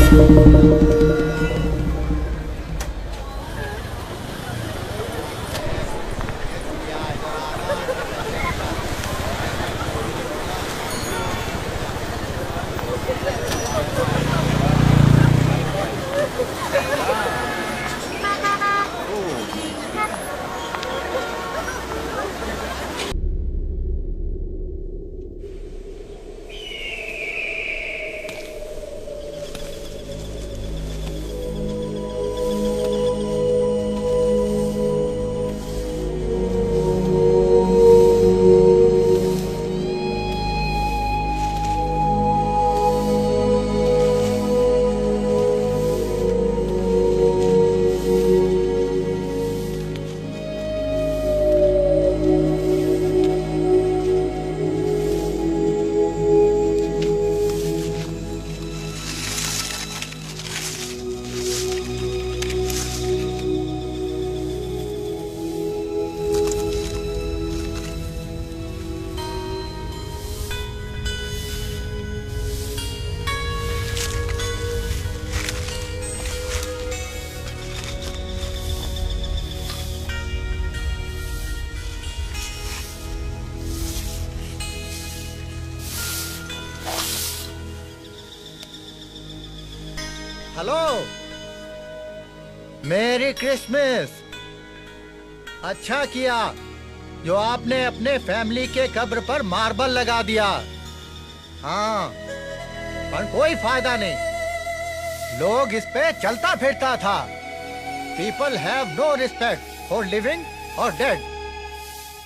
Hello, मेरी Christmas. अच्छा किया जो आपने अपने फैमिली के कब्र पर मार्बल लगा दिया। हाँ, पर कोई फायदा नहीं। लोग इस पे चलता फिरता था। People have no respect for living और डेड।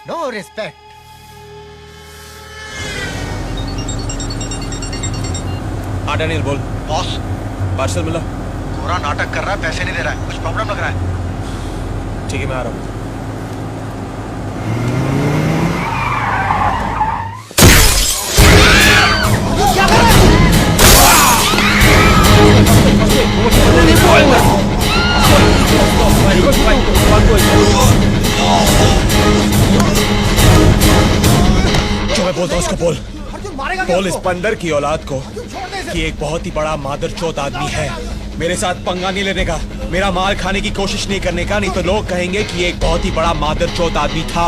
No respect. हाँ डैनियल बोल। बॉस, पार्सल मिला? पूरा नाटक कर रहा है, पैसे नहीं दे रहा है, कुछ प्रॉब्लम लग रहा है। ठीक है, मैं आ रहा हूँ। जो मैं बोलता हूँ उसको बोल। बोल इस बंदर की औलाद को कि एक बहुत ही बड़ा मादरचोद आदमी है। मेरे साथ पंगा नहीं लेने का, मेरा माल खाने की कोशिश नहीं करने का, नहीं तो लोग कहेंगे कि एक बहुत ही बड़ा मादरचोद आदमी था।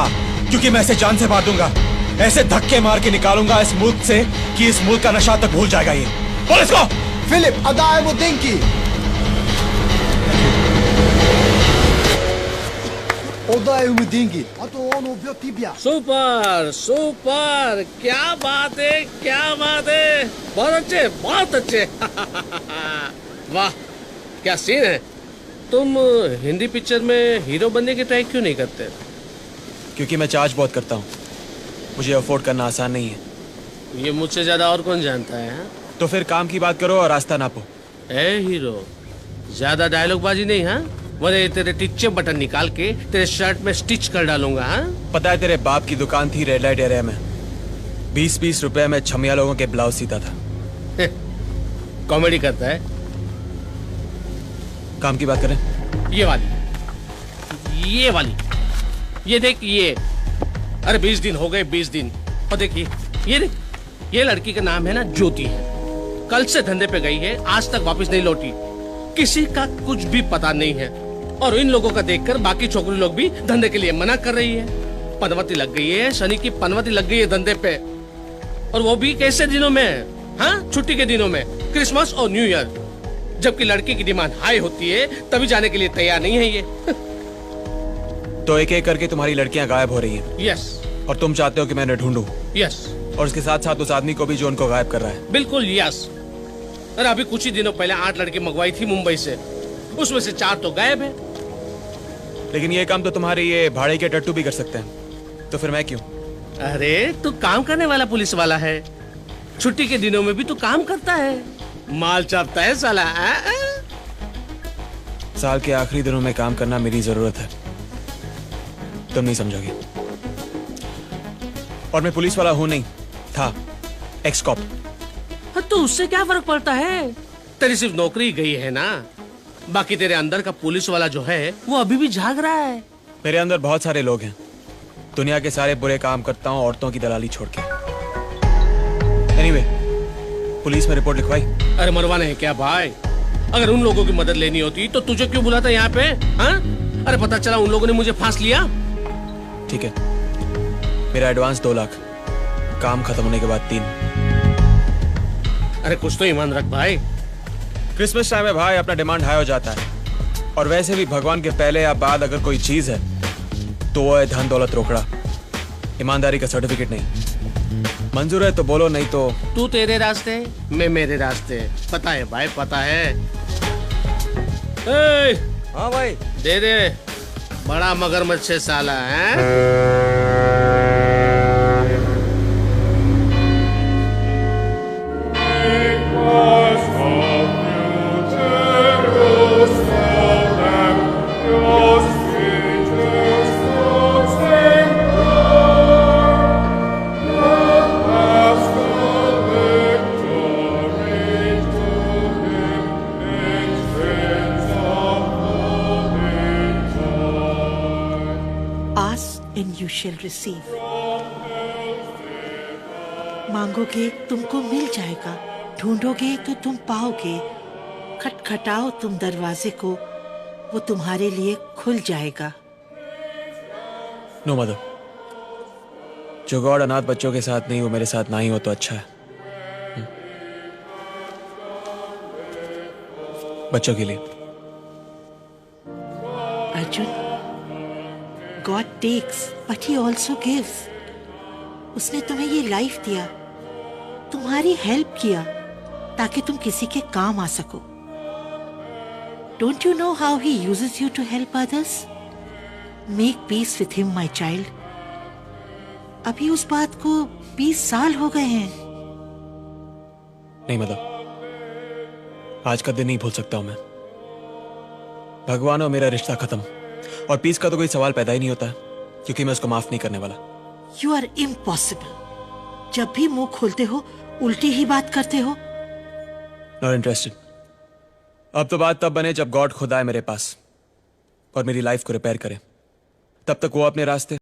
क्योंकि मैं इसे जान से मार दूंगा, ऐसे धक्के मार के निकालूंगा इस मुल्क से कि इस मुल्क का नशा तक भूल जाएगा ये। बोल इसको। फिलिप अदाएमुद्दीन सुपर सुपर, क्या बात है, क्या बात है, बहुत अच्छे बहुत अच्छे। वाह क्या सीन है। तुम हिंदी पिक्चर में हीरो बनने की ट्राई क्यों नहीं करते? क्योंकि मैं चार्ज बहुत करता हूँ, मुझे अफोर्ड करना आसान नहीं है। ये मुझसे ज्यादा और कौन जानता है हा? तो फिर काम की बात करो और रास्ता नापो। ए हीरो, ज्यादा डायलॉग बाजी नहीं है, वरना तेरे टिच्चे बटन निकाल के तेरे शर्ट में स्टिच कर डालूंगा। हाँ, पता है तेरे बाप की दुकान थी रेड लाइट एरिया में, 20-20 रुपए में छमिया लोगों के ब्लाउज सीता था। कॉमेडी करता है। काम की बात करें? ये वाली, ये वाली, ये देख ये। अरे 20 दिन हो गए, 20 दिन। और देखिए ये देख, ये लड़की का नाम है ना ज्योति। कल से धंधे पे गई है, आज तक वापस नहीं लौटी। किसी का कुछ भी पता नहीं है। और इन लोगों का देखकर बाकी छोकरी लोग भी धंधे के लिए मना कर रही है। पनवती लग गई है, शनि की पनवती लग गई है धंधे पे। और वो भी कैसे दिनों में? हाँ, छुट्टी के दिनों में, क्रिसमस और न्यू ईयर, जबकि लड़की की डिमांड हाई होती है, तभी जाने के लिए तैयार नहीं है ये। तो एक एक करके तुम्हारी लड़कियां गायब हो रही हैं। यस। और तुम चाहते हो कि मैं ढूंढूं? यस। और उसके साथ साथ उस आदमी को भी जो उनको गायब कर रहा है। बिल्कुल यस। अरे अभी कुछ ही दिनों पहले 8 लड़की मंगवाई थी मुंबई से, उसमें से 4 तो गायब है। लेकिन ये काम तो तुम्हारे ये भाड़े के टट्टू भी कर सकते हैं, तो फिर मैं क्यों? अरे तू काम करने वाला पुलिस वाला है, छुट्टी के दिनों में भी तू काम करता है, माल चापता है साला। साल के आखिरी दिनों में काम करना मेरी जरूरत है, तुम नहीं समझोगे। और मैं पुलिस वाला हूं नहीं, था एक्स कॉप। तो उससे क्या फर्क पड़ता है? तेरी सिर्फ नौकरी गई है ना, बाकी तेरे अंदर का पुलिस वाला जो है वो अभी भी जाग रहा है। मेरे अंदर बहुत सारे लोग हैं, दुनिया के सारे बुरे काम करता हूँ औरतों की दलाली छोड़ के। एनीवे, पुलिस में रिपोर्ट लिखवाई? अरे मरवाने है क्या भाई? अगर उन लोगों की मदद लेनी होती तो तुझे क्यों बुलाता यहाँ पे? हाँ? अरे पता चला उन लोगों ने मुझे फांस लिया। ठीक है, मेरा एडवांस 2 लाख, काम खत्म होने के बाद 3। अरे कुछ तो ईमान रख भाई। क्रिसमस टाइम में भाई अपना डिमांड हाई हो जाता है, और वैसे भी भगवान के पहले या बाद अगर कोई चीज है तो वो है धन दौलत रोकड़ा, ईमानदारी का सर्टिफिकेट नहीं। मंजूर है तो बोलो, नहीं तो तू तेरे रास्ते, मैं मेरे रास्ते। पता है भाई, पता है। ए, हाँ भाई, दे दे, बड़ा मगरमच्छ है साला है। and you shall receive. मांगोगे तुमको मिल जाएगा, ढूंढोगे तो तुम पाओगे, खटखटाओ तुम दरवाजे को, वो तुम्हारे लिए खुल जाएगा। नो मदर, जो गॉड अनाथ बच्चों के साथ नहीं वो मेरे साथ ना ही हो तो अच्छा है। बच्चों के लिए। Arjun, God takes, but He also gives. उसने तुम्हें ये लाइफ दिया, तुम्हारी हेल्प किया, ताकि तुम किसी के काम आ सको। Don't you know how He uses you to help others? Make peace with Him, my child. अभी उस बात को 20 साल हो गए हैं। नहीं मतलब, आज का दिन नहीं भूल सकता हूं मैं। भगवान और मेरा रिश्ता खत्म, और पीस का तो कोई सवाल पैदा ही नहीं होता, क्योंकि मैं उसको माफ नहीं करने वाला। You are impossible. जब भी मुंह खोलते हो उल्टी ही बात करते हो। Not interested. अब तो बात तब बने जब गॉड खुद आए मेरे पास और मेरी लाइफ को रिपेयर करे। तब तक वो अपने रास्ते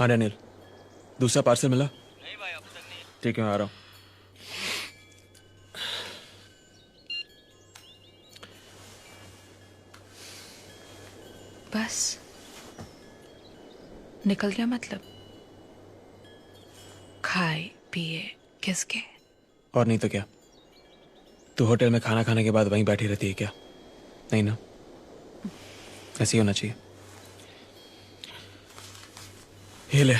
हाँ डैनियल, दूसरा पार्सल मिला? नहीं भाई, अब तक नहीं। ठीक है, मैं आ रहा हूँ। बस निकल गया मतलब? खाए पिए किसके? और नहीं तो क्या, तू होटल में खाना खाने के बाद वहीं बैठी रहती है क्या? नहीं ना, ऐसे ही होना चाहिए। ये ले,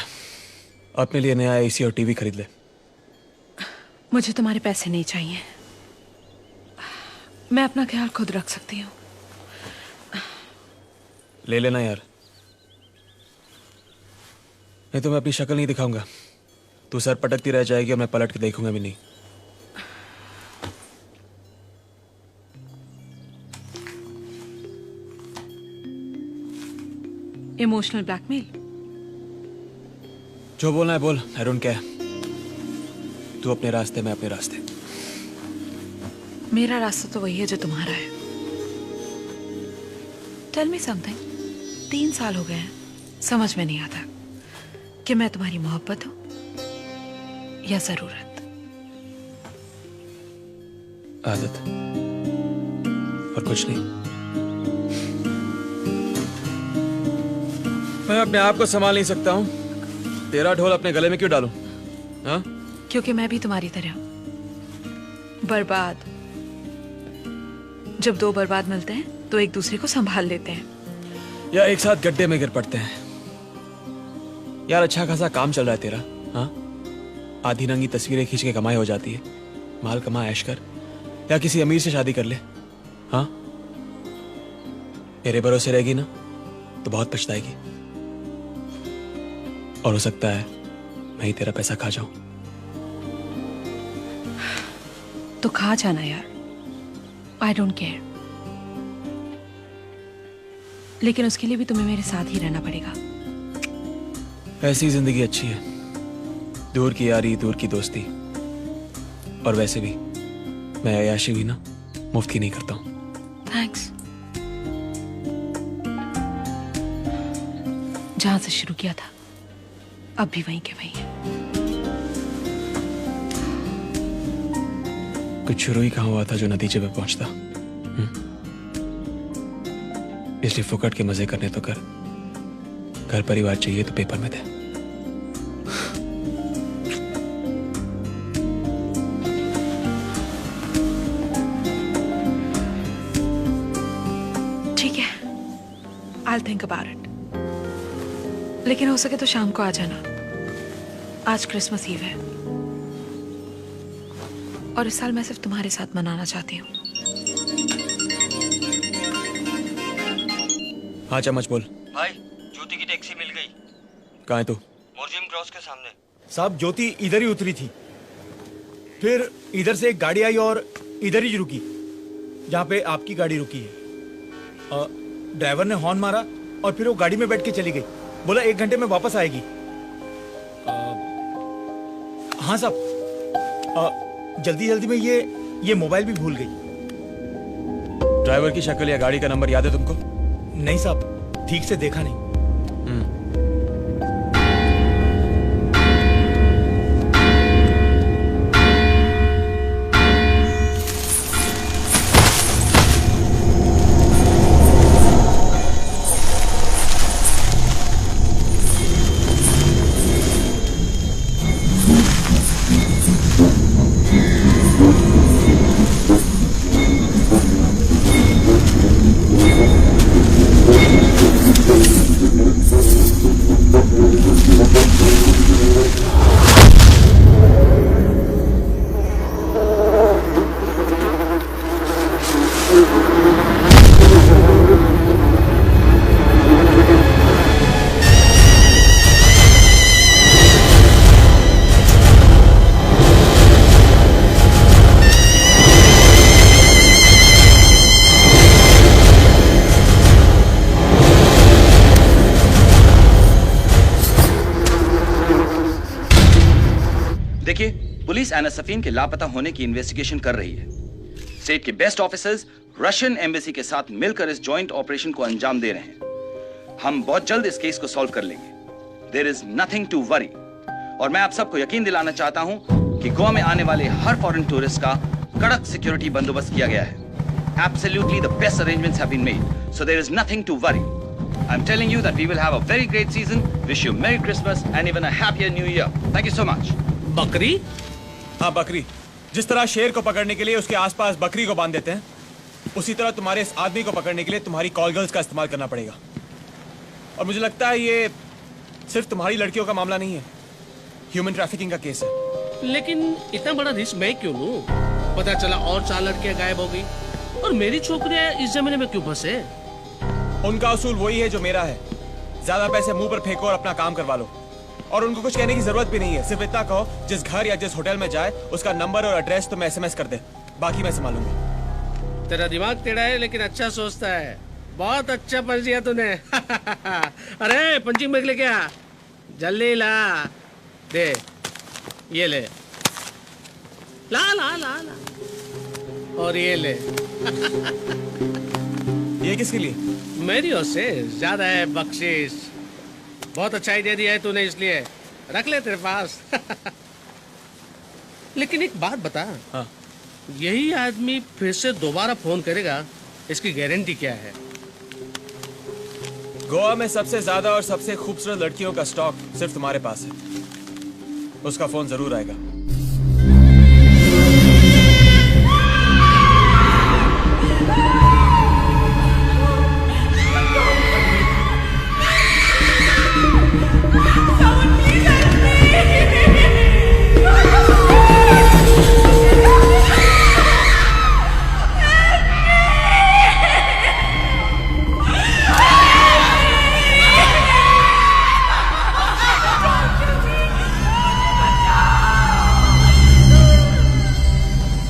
अपने लिए नया एसी और टीवी खरीद ले। मुझे तुम्हारे पैसे नहीं चाहिए, मैं अपना ख्याल खुद रख सकती हूँ। ले लेना यार, नहीं तो मैं अपनी शक्ल नहीं दिखाऊंगा। तू सर पटकती रह जाएगी और मैं पलट के देखूंगा भी नहीं। Emotional blackmail? जो बोलना है बोल, आई डोंट केयर। तू अपने रास्ते, मैं अपने रास्ते। मेरा रास्ता तो वही है जो तुम्हारा है। टेल मी समथिंग, 3 साल हो गए हैं, समझ में नहीं आता कि मैं तुम्हारी मोहब्बत हूं या जरूरत। आदत और कुछ नहीं। मैं अपने आप को संभाल नहीं सकता हूं, तेरा ढोल अपने गले में क्यों डालूं? हाँ? क्योंकि मैं भी तुम्हारी तरह बर्बाद। जब 2 बर्बाद मिलते हैं तो एक दूसरे को संभाल लेते हैं, या एक साथ गड्ढे में गिर पड़ते हैं। यार अच्छा खासा काम चल रहा है तेरा, हाँ? आधी नंगी तस्वीरें खींच के कमाई हो जाती है। माल कमा, ऐश कर, या किसी अमीर से शादी कर ले। हाँ, मेरे भरोसे रहेगी ना तो बहुत पछताएगी, और हो सकता है मैं ही तेरा पैसा खा जाऊं। तो खा जाना यार, आई डोंट केयर। लेकिन उसके लिए भी तुम्हें मेरे साथ ही रहना पड़ेगा। ऐसी जिंदगी अच्छी है, दूर की यारी, दूर की दोस्ती। और वैसे भी मैं अय्याशी भी ना मुफ्त की नहीं करता हूं। थैंक्स। जहां से शुरू किया था अब भी वहीं के वहीं है। कुछ शुरू ही कहाँ हुआ था जो नतीजे पे पहुंचता। इसलिए फुकट के मजे करने तो कर, घर परिवार चाहिए तो पेपर में दे। ठीक है, I'll think about it। लेकिन हो सके तो शाम को आ जाना, आज क्रिसमस ईव है और इस साल मैं सिर्फ तुम्हारे साथ मनाना चाहती हूँ। हाँ चम्मच बोल। भाई, ज्योति की टैक्सी मिल गई। कहाँ है तू? मोरजिम क्रॉस के सामने। साहब ज्योति इधर ही उतरी थी, फिर इधर से एक गाड़ी आई और इधर ही रुकी जहाँ पे आपकी गाड़ी रुकी है। ड्राइवर ने हॉर्न मारा और फिर वो गाड़ी में बैठ के चली गई। बोला 1 घंटे में वापस आएगी। हाँ साहब, जल्दी जल्दी में ये मोबाइल भी भूल गई। ड्राइवर की शक्ल या गाड़ी का नंबर याद है तुमको? नहीं साहब, ठीक से देखा नहीं। देखिए, पुलिस एना सफीन के लापता होने की इन्वेस्टिगेशन कर रही है। स्टेट के बेस्ट ऑफिसर्स रशियन एम्बेसी के साथ मिलकर इस जॉइंट ऑपरेशन को अंजाम दे रहे हैं। हम बहुत जल्द इस केस को सॉल्व कर लेंगे। There is nothing to worry. और मैं आप सबको यकीन दिलाना चाहता हूं कि गोवा में आने वाले हर फॉरेन टूरिस्ट का कड़क सिक्योरिटी बंदोबस्त किया गया है। Absolutely the best arrangements have been made, so there is nothing to worry. I'm telling you that we will have a very great season. Wish you Merry Christmas and even a happier New Year. Thank you so much. बकरी? हाँ, बकरी। जिस तरह शेर को पकड़ने के लिए उसके आसपास बकरी को बांध देते हैं, उसी तरह तुम्हारे इस आदमी को पकड़ने के लिए तुम्हारी कॉल गर्ल्स का इस्तेमाल करना पड़ेगा। और मुझे लगता है ये सिर्फ तुम्हारी लड़कियों का मामला नहीं है, ह्यूमन ट्रैफिकिंग का केस है। लेकिन इतना बड़ा रिस्क मैं क्यों लूं? पता चला और 4 लड़कियां गायब हो गई और मेरी छोकरियां इस जमाने में क्यों फंसे? उनका उसूल वही है जो मेरा है, ज्यादा पैसे मुंह पर फेंको और अपना काम करवा लो। और उनको कुछ कहने की जरूरत भी नहीं है, सिर्फ इतना कहो जिस घर या जिस होटल में जाए उसका नंबर और एड्रेस तुम्हें SMS कर दे, बाकी मैं संभालूंगा। तेरा दिमाग टेढ़ा है लेकिन अच्छा सोचता है। बहुत अच्छा पंच दिया तूने। अरे पंचिंग बैग लेके आ, जल्दी ला। दे, ये ले। ला ला ला ला। और ये ले। ये किसके लिए? मेरी ओर से ज्यादा है बख्शिश। बहुत अच्छा आइडिया दिया है तूने, इसलिए रख ले तेरे पास। लेकिन एक बात बता, हाँ। यही आदमी फिर से दोबारा फोन करेगा, इसकी गारंटी क्या है? गोवा में सबसे ज्यादा और सबसे खूबसूरत लड़कियों का स्टॉक सिर्फ तुम्हारे पास है, उसका फोन जरूर आएगा।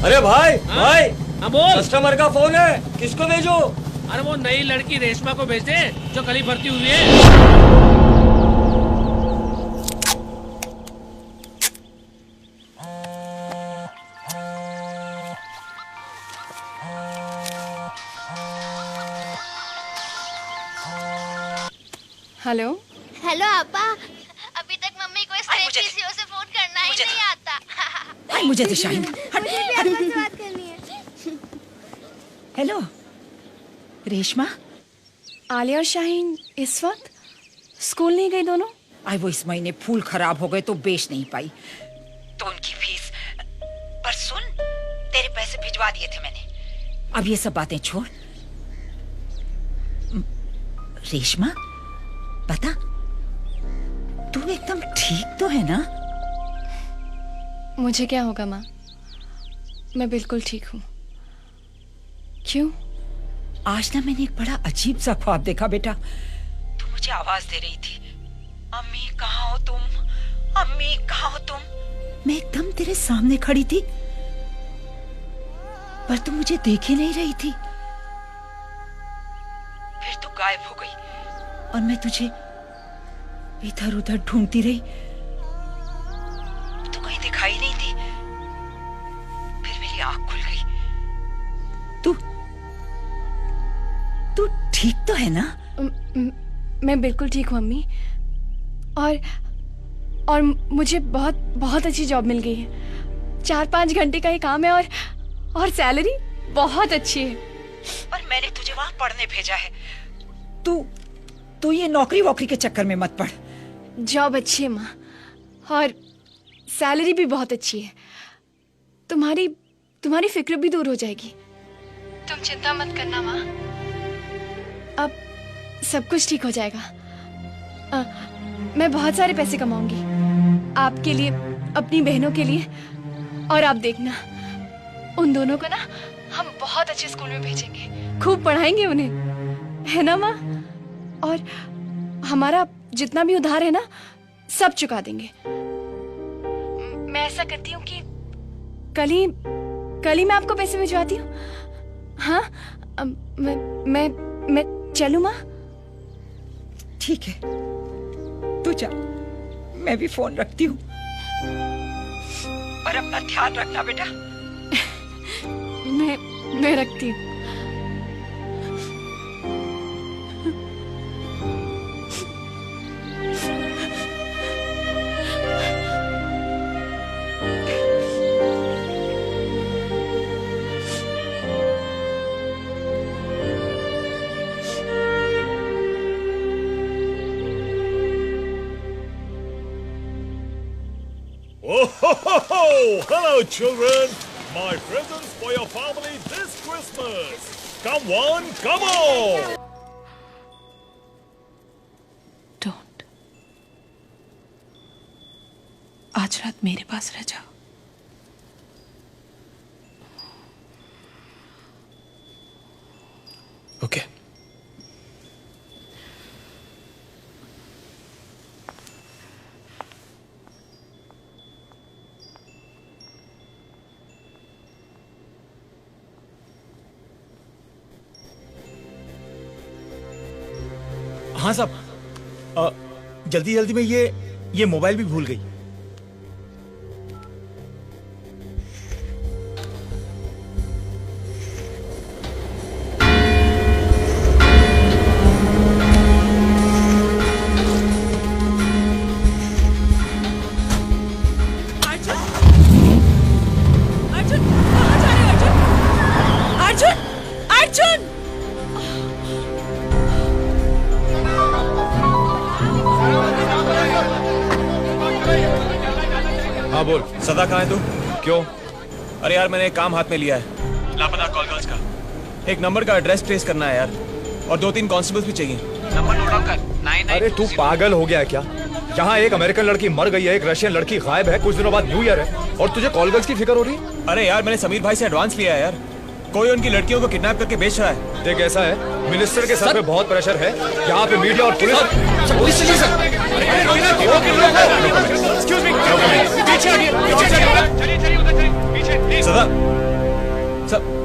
अरे भाई, भाई, हाँ बोल। कस्टमर का फोन है, किसको भेजो? अरे वो नई लड़की रेशमा को भेज दे जो कल ही भर्ती हुई है। हेलो हेलो आपा, अभी तक मम्मी को स्टेट पीसीओ से फोन करना ही नहीं आता। आई मुझे तो शाहीन। मुझे भी आपसे बात करनी है। हेलो रेशमा। आलिया और शाहीन इस वक्त स्कूल नहीं गई दोनों? आई वो इस महीने फूल खराब हो गए तो बेच नहीं पाई, तो उनकी फीस। पर सुन, तेरे पैसे भिजवा दिए थे मैंने। अब ये सब बातें छोड़। रेशमा बता, तू एकदम ठीक तो है ना? मुझे क्या होगा माँ, मैं बिल्कुल ठीक हूँ। क्यों? आज ना मैंने एक बड़ा अजीब सा ख्वाब देखा बेटा। तू मुझे आवाज दे रही थी, अम्मी कहाँ हो तुम, अम्मी कहाँ हो तुम। मैं एकदम तेरे सामने खड़ी थी, पर तू मुझे देख ही नहीं रही थी। फिर तू गायब हो गई और मैं तुझे इधर उधर ढूंढती रही, तू कहीं दिखाई नहीं थी। फिर मेरी आंख खुल गई। तू ठीक तो है ना? मैं बिल्कुल ठीक हूँ अम्मी। और मुझे बहुत बहुत अच्छी जॉब मिल गई है। 4-5 घंटे का ही काम है और सैलरी बहुत अच्छी है। और मैंने तुझे वहां पढ़ने भेजा है। तू ये नौकरी वोकरी के चक्कर में मत पड़। जॉब अच्छी है माँ, और सैलरी भी बहुत अच्छी है। तुम्हारी फिक्र भी दूर हो जाएगी। तुम चिंता मत करना माँ, अब सब कुछ ठीक हो जाएगा। मैं बहुत सारे पैसे कमाऊंगी आपके लिए, अपनी बहनों के लिए। और आप देखना, उन दोनों को ना हम बहुत अच्छे स्कूल में भेजेंगे, खूब पढ़ाएंगे उन्हें, है ना माँ? और हमारा जितना भी उधार है ना, सब चुका देंगे। मैं ऐसा करती हूँ कि कल ही मैं आपको पैसे भिजवाती हूँ। हाँ, मैं चलूँ माँ? ठीक है, तू जा, मैं भी फोन रखती हूँ। और अपना ध्यान रखना बेटा। मैं रखती हूँ। Oh, ho, ho, ho! Hello, children! My presents for your family this Christmas! Come on, come on! Don't, आज रात मेरे पास रह जाओ। Okay. हाँ साहब, जल्दी जल्दी में ये मोबाइल भी भूल गई। हाँ बोल। सदा कहाँ है तू? क्यों? अरे यार मैंने एक काम हाथ में लिया है, लापता कॉल गर्ल्स का। एक नंबर का एड्रेस ट्रेस करना है यार, और 2-3 कांस्टेबल्स भी चाहिए। नंबर नोट डाउन कर। अरे तू पागल हो गया है क्या? यहाँ एक अमेरिकन लड़की मर गई है, एक रशियन लड़की गायब है, कुछ दिनों बाद न्यू ईयर है और तुझे कॉल गर्ल्स की फिक्र हो रही है? अरे यार मैंने समीर भाई से एडवांस लिया है यार, कोई उनकी लड़कियों को किडनैप करके बेच रहा है। देख ऐसा है, मिनिस्टर के सर पे बहुत प्रेशर है, यहाँ पे मीडिया और पुलिस। सदा सब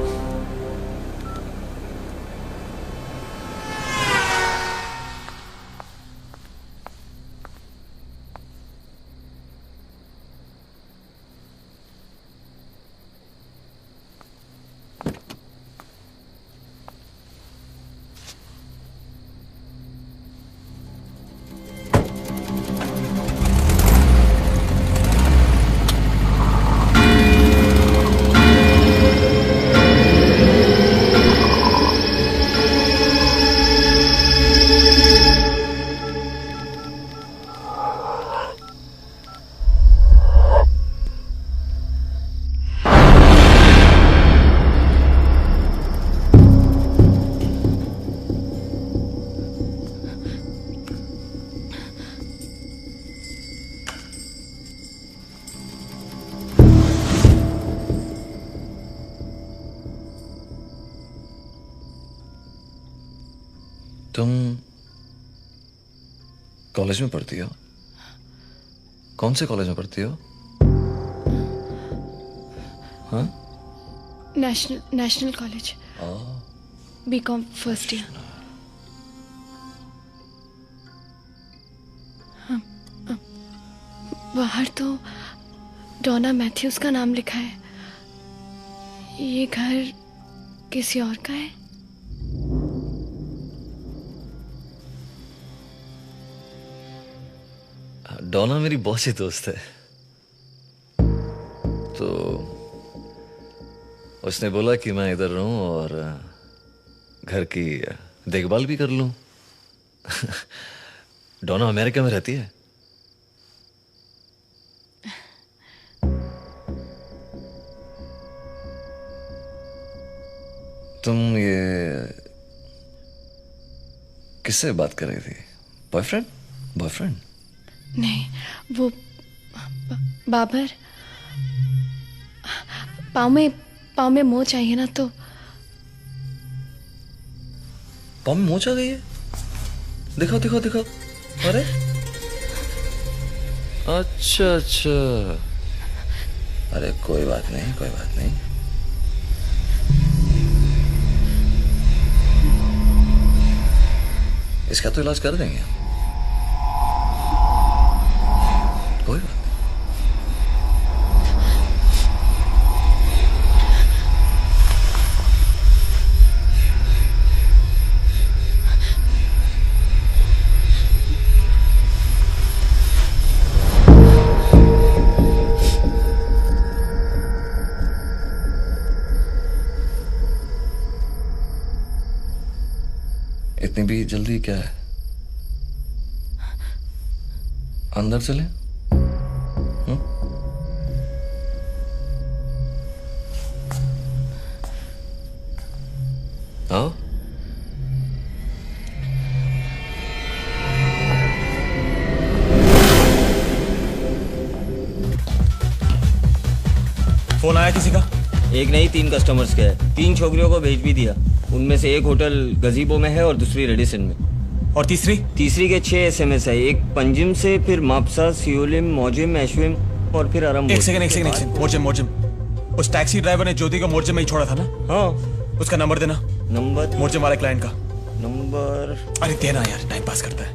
तुम कॉलेज में पढ़ती हो? कौन से कॉलेज में पढ़ती हो? हाँ? National college, BCom first year. बाहर तो डोना मैथ्यूज का नाम लिखा है, ये घर किसी और का है? डोना मेरी बहुत ही दोस्त है, तो उसने बोला कि मैं इधर रहूं और घर की देखभाल भी कर लूं। डोना अमेरिका में रहती है। तुम ये किससे बात कर रही थी? बॉयफ्रेंड? नहीं, वो बाबर, पाँव में मोच आई है ना, तो पाँव में मोच आ गई है? दिखाओ। अरे अच्छा, अरे कोई बात नहीं। इसका तो इलाज कर देंगे, कोई बात नहीं। इतनी भी जल्दी क्या है? अंदर चले? फोन आया किसी का? एक नहीं 3 कस्टमर्स के है। 3 छोकरियों को भेज भी दिया। उनमें से एक होटल गजीबो में है और दूसरी रेडिसन में। और तीसरी? तीसरी के 6 SMS है। एक पंजिम से, फिर मापसा, सियोलिम, मोजिम, एशविम और फिर आराम। एक सेकंड। मोर्जिम। उस टैक्सी ड्राइवर ने ज्योति को मोर्जिम में ही छोड़ा था ना? हाँ। उसका नंबर देना। नंबर? मोर्जिम वाले क्लाइंट का नंबर। अरे देना यार, टाइम पास करता है।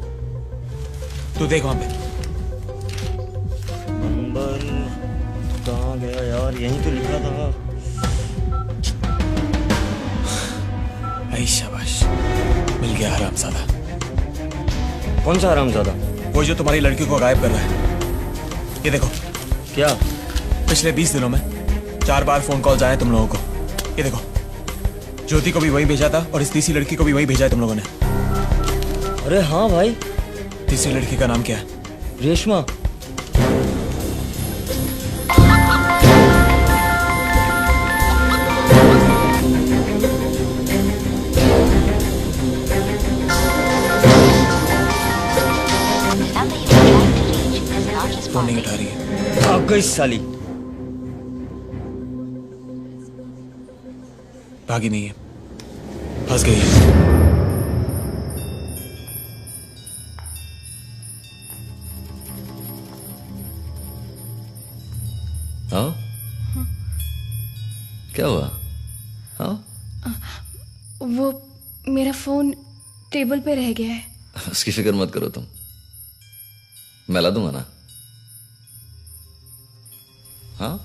तू देख वहां पे नंबर कहाँ गया यार? यहीं तो लिखा था। ऐ शाबाश, मिल गया हरामजादा। कौन सा हरामजादा? वो जो तुम्हारी लड़की को गायब कर रहा है। ये देखो। क्या? पिछले 20 दिनों में 4 बार फोन कॉल आए तुम लोगों को। ये देखो, ज्योति को भी वही भेजा था और इस तीसरी लड़की को भी वही भेजा है तुम लोगों ने। अरे हाँ भाई। तीसरी लड़की का नाम क्या है? रेशमा। फोन नहीं उठा रही है। भाग गई साली। भागी नहीं है, फंस गई है। हाँ? क्या हुआ? हाँ? वो मेरा फोन टेबल पे रह गया है। उसकी फिक्र मत करो तुम, मैं ला दूंगा ना। हाँ?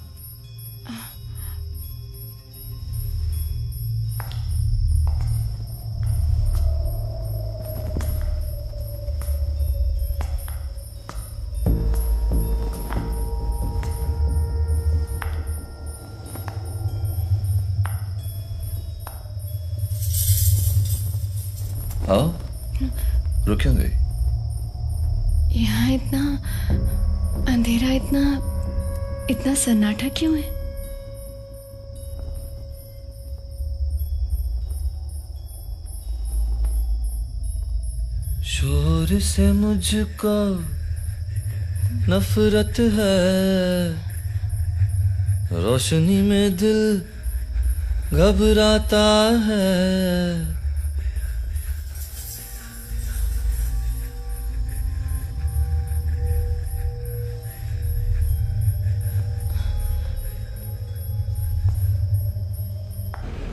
आओ, रुक क्यों गई? यहाँ इतना अंधेरा, इतना सन्नाटा क्यों है? शोर से मुझको नफरत है, रोशनी में दिल घबराता है।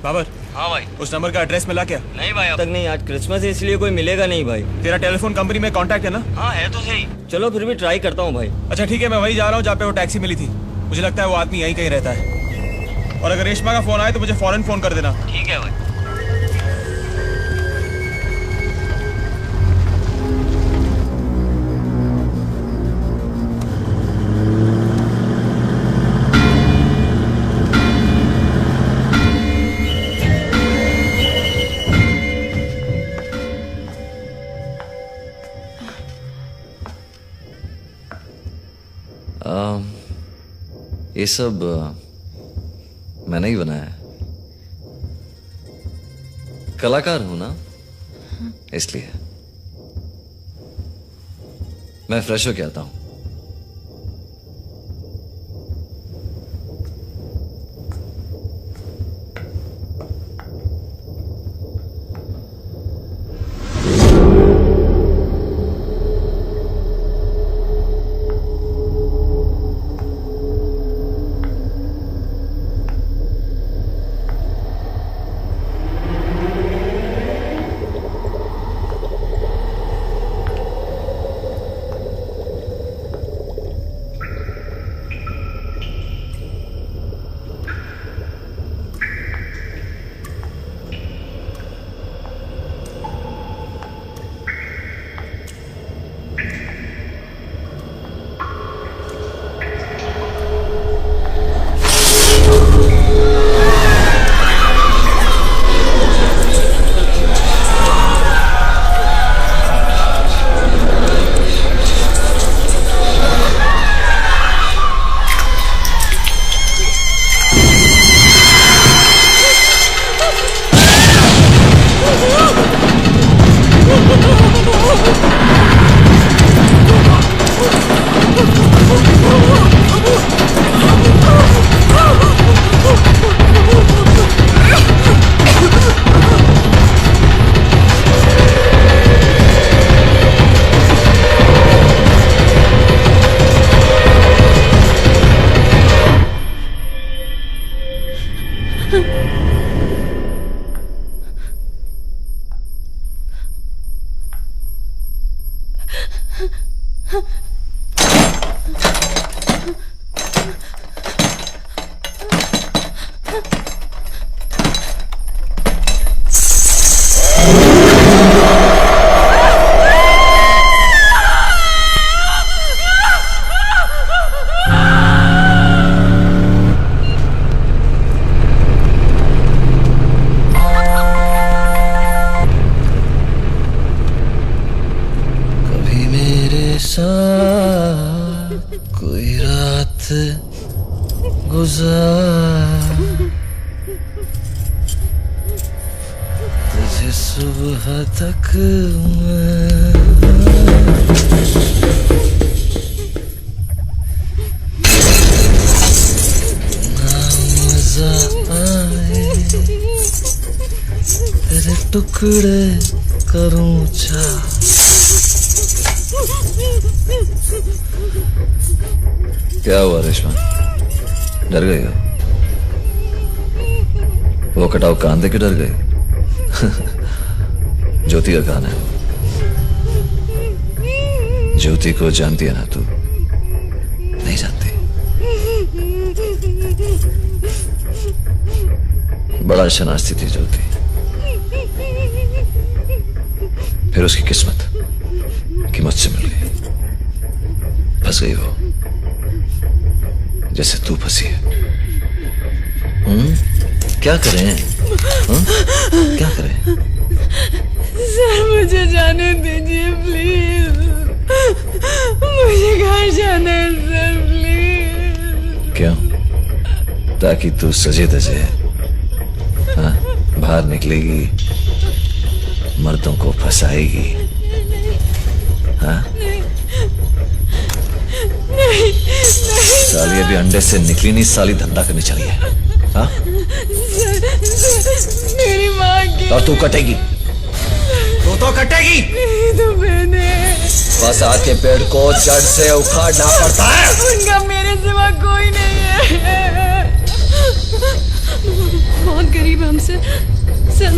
बाबर। हाँ भाई। उस नंबर का एड्रेस मिला क्या? नहीं भाई, अब तक नहीं। आज क्रिसमस है इसलिए कोई मिलेगा नहीं भाई। तेरा टेलीफोन कंपनी में कांटेक्ट है ना? हाँ है तो सही। चलो फिर भी ट्राई करता हूँ भाई। अच्छा ठीक है, मैं वही जा रहा हूँ जहाँ पे वो टैक्सी मिली थी। मुझे लगता है वो आदमी यहीं कहीं रहता है। और अगर रेशमा का फोन आए तो मुझे फौरन फोन कर देना। ठीक है भाई। ये सब मैंने ही बनाया है। कलाकार हूं ना, इसलिए मैं फ्रेश होके आता हूं। कोई रात गुजार तुझे सुबह तक ना मजा आए तेरे टुकड़े करूं चाह। क्या हुआ रेशमा, डर गई हो? वो कटाव कान देके डर गई? ज्योति का कान है। ज्योति को जानती है ना तू? नहीं जानती। बड़ा शनाख्ती थी ज्योति, फिर उसकी किस्मत कि मुझसे मिल गई। फंस गई वो जैसे तू फंसी है। क्या करें? क्या करें? सर मुझे जाने दीजिए प्लीज, मुझे घर जाना है सर प्लीज। क्यों? ताकि तू सजे धजे बाहर निकलेगी, मर्दों को फंसाएगी। हाँ? नहीं, साली अभी अंडे से निकली नहीं, साली धंधा करने चली है। हाँ? मेरी माँ की। और तू कटेगी, तू तो कटेगी। तो मैंने बस आके पेड़ को जड़ से उखाड़ना पड़ता है। उनका मेरे सिवा कोई नहीं है। बहुत गरीब है हमसे सर,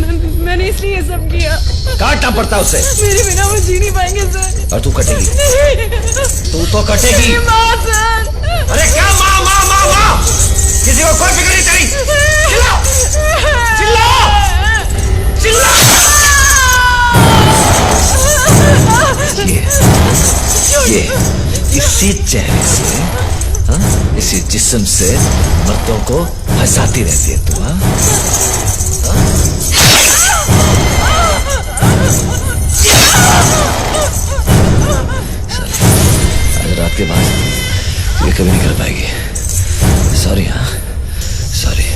मैंने इसलिए ये सब किया। काटना पड़ता उसे। मेरे बिना वो जी नहीं पाएंगे सर। और तू कटेगी, तू तो कटेगी। मेरी माँ सर। अरे क्या माँ माँ माँ माँ, किसी को कोई फिक्र नहीं तेरी। चिल्लाओ चिल्लाओ चिल्लाओ। ये इसी चेहरे से, इसी जिस्म से मर्दों को हंसाती रहती है तू। आज रात के बाद ये कभी नहीं कर पाएगी। सॉरी। हाँ सॉरी।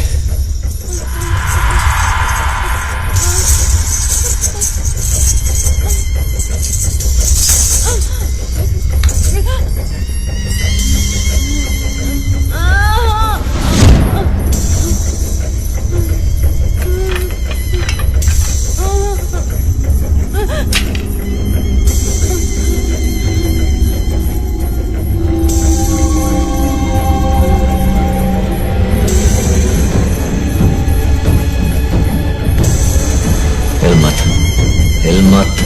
हिल मत।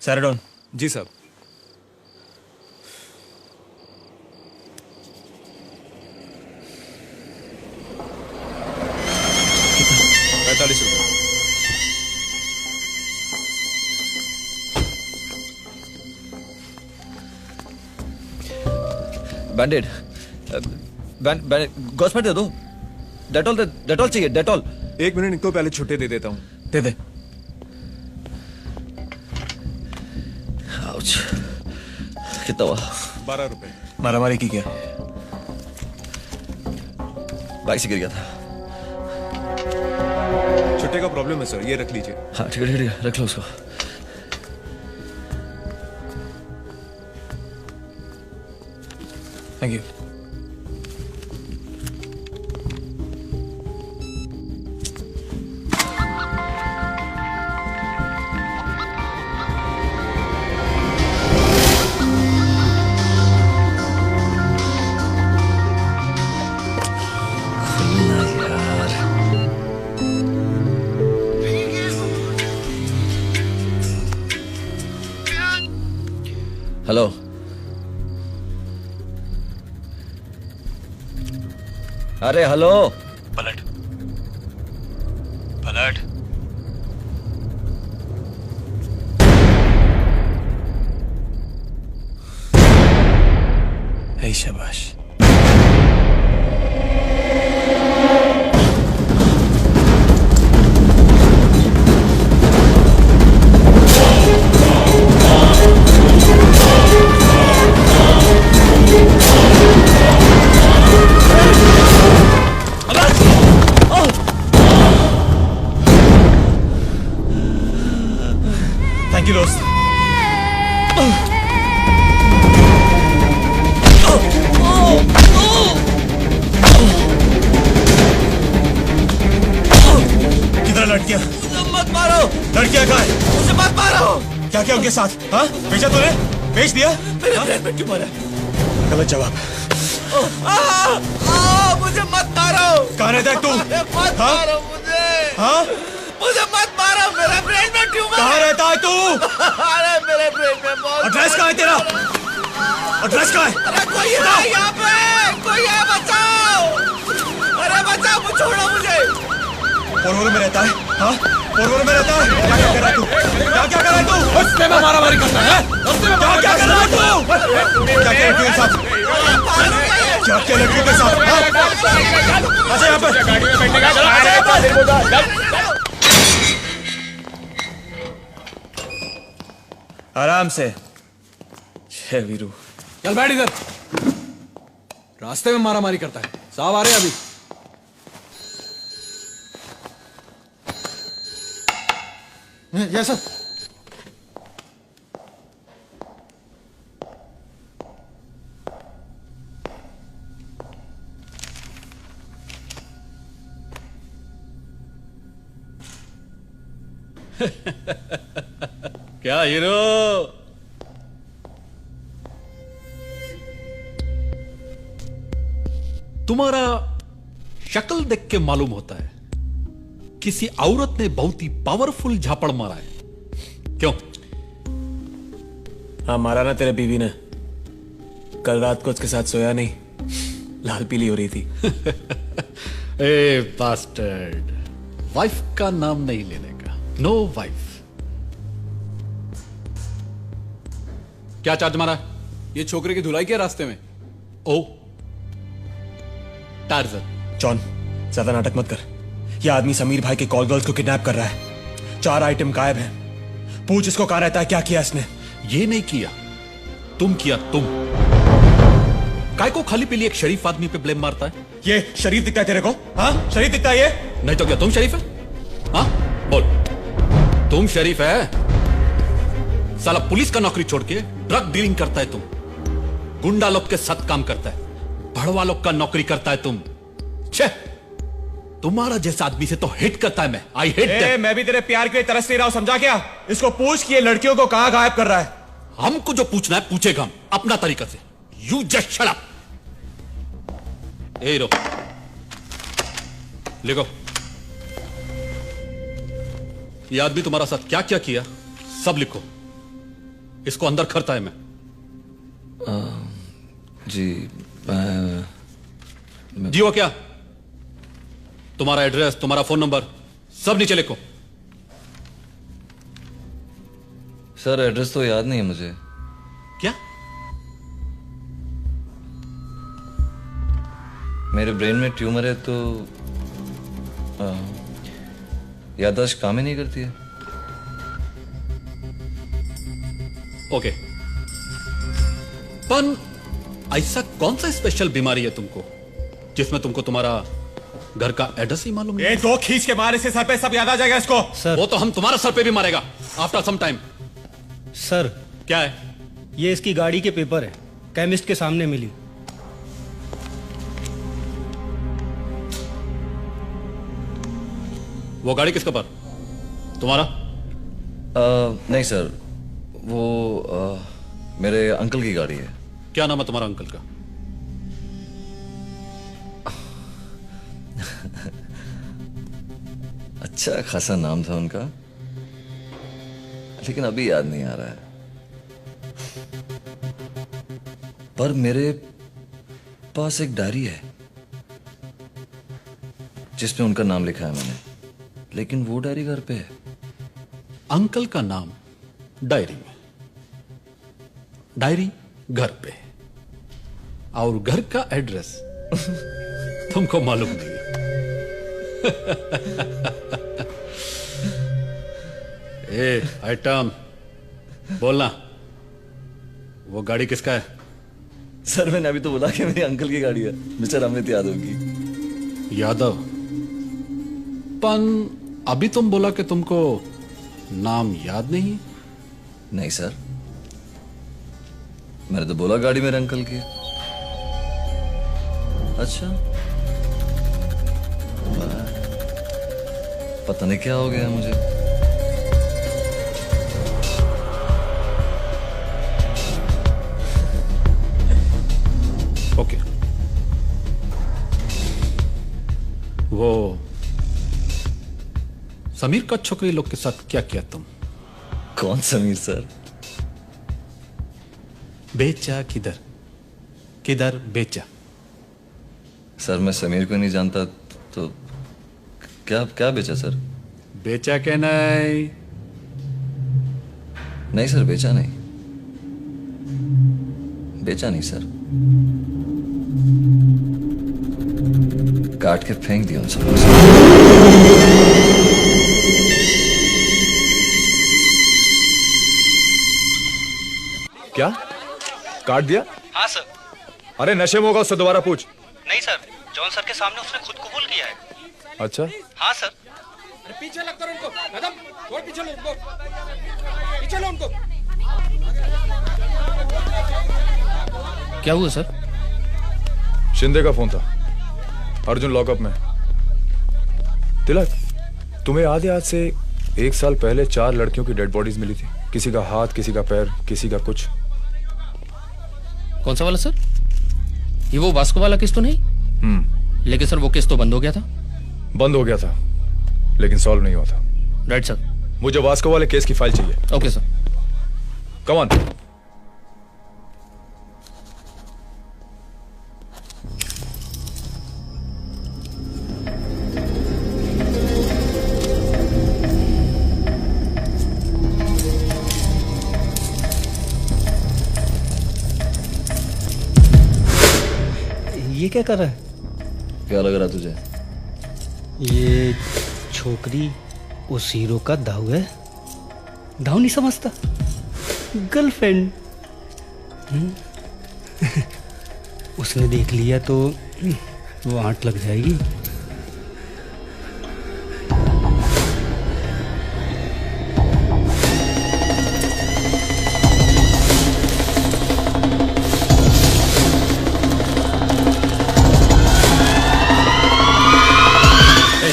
सैराडोन। जी साहब। कितना? 45 रुपये। बैंडेड गॉस्मेट दे दो। डेटॉल चाहिए, डेटॉल। 1 मिनट, इनको पहले छुट्टी दे देता हूँ। दे दे। आउच। कितना हुआ? 12 रुपए। मारामारी की क्या? बाइक से गिर गया था। छुट्टे का प्रॉब्लम है सर, ये रख लीजिए। हाँ ठीक है, रख लो उसको। Thank you. हेलो। अरे हेलो। पलट पलट। हे शाबाश। थैंक यू दोस्त। किधर लड़कियां? मत मारो। लड़कियां कहाँ है? मुझे मत मारो। क्या क्या उनके साथ? हाँ, भेजा तूने? भेज दिया? मेरे ब्रेन में क्यों मारा? गलत जवाब। मुझे मत मारो। कहाँ रहता है तू? मत मारो मुझे। हाँ? मुझे मत मारो, मेरे ब्रेन में ट्यूमर। कहाँ रहता है तू? अरे मेरे ब्रेन में बहुत। एड्रेस कहाँ है तेरा? एड्रेस कहाँ है? अरे कोई है यहाँ पे, कोई है, बचाओ। अरे बचाओ, छोड़ो मुझे। पोरवोरो में रहता है? हाँ? पोरवोरो में रहता है? क्या क्या कर रहा है तू? क्या क्या कर रहा है तू? उससे मैं मारामारी करता है। क्या क्या कर रहा है तू? क्या क्या लड़कियों के साथ? क्या क्या लड़कियों के साथ? अच्छा यहाँ पर। गाड़ी में बैठने का। आराम से। छह वीरू। चल बैठ इधर। रास्ते में मारामारी करता है। साहब आ रहे हैं अभी। Yes sir. क्या हीरो? तुम्हारा शक्ल देख के मालूम होता है किसी औरत ने बहुत ही पावरफुल झापड़ मारा है। क्यों? हाँ, मारा ना तेरे बीवी ने। कल रात को उसके साथ सोया नहीं, लाल पीली हो रही थी। ए बास्टर्ड, वाइफ का नाम नहीं लेने का। No wife. क्या चार्ज मारा? ये छोकरे की धुलाई किया रास्ते में। ओ टार्जन। जॉन, ज्यादा नाटक मत कर। यह आदमी समीर भाई के कॉल गर्ल्स को किडनैप कर रहा है। 4 आइटम गायब हैं। पूछ इसको कहां रहता है, क्या किया इसने? ये नहीं किया, तुम किया। तुम काय को खाली पीली एक शरीफ आदमी पे ब्लेम मारता है? ये शरीफ दिखता है तेरे को? हाँ, शरीफ दिखता है ये? नहीं तो क्या तुम शरीफ है? हाँ बोल, तुम शरीफ है? साला पुलिस का नौकरी छोड़ के ड्रग डीलिंग करता है तुम। गुंडा लोग के साथ काम करता है, भड़वा लोग का नौकरी करता है तुम। छे, तुम्हारा जैसा आदमी से तो हिट करता है मैं। I hit. मैं भी तेरे प्यार के लिए तरस नहीं रहा हूं, समझा क्या? इसको पूछ कि ये लड़कियों को कहां गायब कर रहा है। हमको जो पूछना है पूछेगा हम अपना तरीका से। You just shut up. A row, लिखो। ये आदमी तुम्हारा साथ क्या क्या किया सब लिखो। इसको अंदर करता है मैं। जी जी वो क्या? तुम्हारा एड्रेस, तुम्हारा फोन नंबर सब नीचे लिखो। सर एड्रेस तो याद नहीं है मुझे। क्या? मेरे ब्रेन में ट्यूमर है तो याददाश्त काम ही नहीं करती है। ओके, पर ऐसा कौन सा स्पेशल बीमारी है तुमको जिसमें तुमको तुम्हारा घर का एड्रेस ही मालूम नहीं? ये दो खींच के मारे से सर पे सब याद आ जाएगा इसको। सर वो तो हम तुम्हारा सर पे भी मारेगा आफ्टर सम टाइम। सर क्या है? ये इसकी गाड़ी के पेपर है, केमिस्ट के सामने मिली। वो गाड़ी किसके पर? तुम्हारा? नहीं सर, वो मेरे अंकल की गाड़ी है। क्या नाम है तुम्हारा अंकल का? अच्छा खासा नाम था उनका, लेकिन अभी याद नहीं आ रहा है। पर मेरे पास एक डायरी है जिसमें उनका नाम लिखा है मैंने, लेकिन वो डायरी घर पे है। अंकल का नाम डायरी में, डायरी घर पे, और घर का एड्रेस तुमको मालूम नहीं है। ए आइटम बोलना, वो गाड़ी किसका है? सर मैंने अभी तो बोला कि मेरे अंकल की गाड़ी है, मिस्टर अमित यादव की। यादव? पन अभी तुम बोला कि तुमको नाम याद नहीं? नहीं सर, मैंने तो बोला गाड़ी मेरे अंकल की है। अच्छा, पता नहीं क्या हो गया मुझे। ओके, वो समीर का छोकरी लोग के साथ क्या किया तुम? कौन समीर सर? बेचा किधर किधर बेचा? सर मैं समीर को नहीं जानता, तो क्या क्या बेचा सर? बेचा के नहीं? नहीं सर, बेचा नहीं, बेचा नहीं सर, काट के फेंक दिया उन सबको। क्या काट दिया? हाँ सर। अरे नशे में होगा, उससे दोबारा पूछ। नहीं सर, जॉन सर के सामने उसने खुद कबूल किया है। अच्छा, हाँ सर। अरे पीछे लग कर उनको, मैडम थोड़ा पीछे लो उनको, पीछे लो उनको। क्या हुआ सर? शिंदे का फोन था, अर्जुन लॉकअप में। तिलक, तुम्हें याद है आज से 1 साल पहले 4 लड़कियों की डेड बॉडीज मिली थी? किसी का हाथ, किसी का पैर, किसी का कुछ। कौन सा वाला सर? ये वो वास्को वाला केस तो नहीं? लेकिन सर वो केस तो बंद हो गया था। बंद हो गया था, लेकिन सॉल्व नहीं हुआ था। Right sir. मुझे वास्को वाले केस की फाइल चाहिए। Okay sir. Come on. ये क्या कर रहा है? क्या लग रहा तुझे? ये छोकरी उस हीरो का दाऊ है। दाऊ नहीं समझता, गर्लफ्रेंड। उसने देख लिया तो वो आंट लग जाएगी।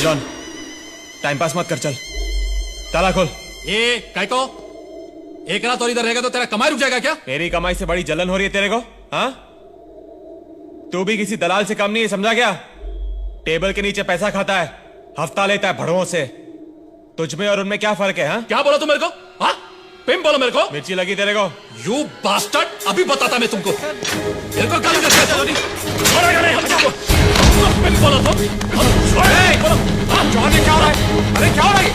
जॉन, टाइम पास मत कर, चल ताला खोल। ये काय को एक रात और इधर रहेगा तो तेरा कमाई रुक जाएगा क्या? तेरी कमाई से बड़ी जलन हो रही है तेरे को? हाँ, तू भी किसी दलाल से कम नहीं है, समझा क्या? टेबल के नीचे पैसा खाता है, हफ्ता लेता है भड़ों से। तुझ में और उनमें क्या फर्क है? हाँ, क्या बोला तू मेरे को? हाँ, पिम बोलो मेरे को। मिर्ची लगी तेरे को? यू बास्टर्ड, अभी बताता मैं तुमको। मेरे को गाली देते हो छोड़ेगा नहीं हम तुमको। पिम बोलो तुम। जॉनी क्या हो रहा है? अरे क्या हो रहा है?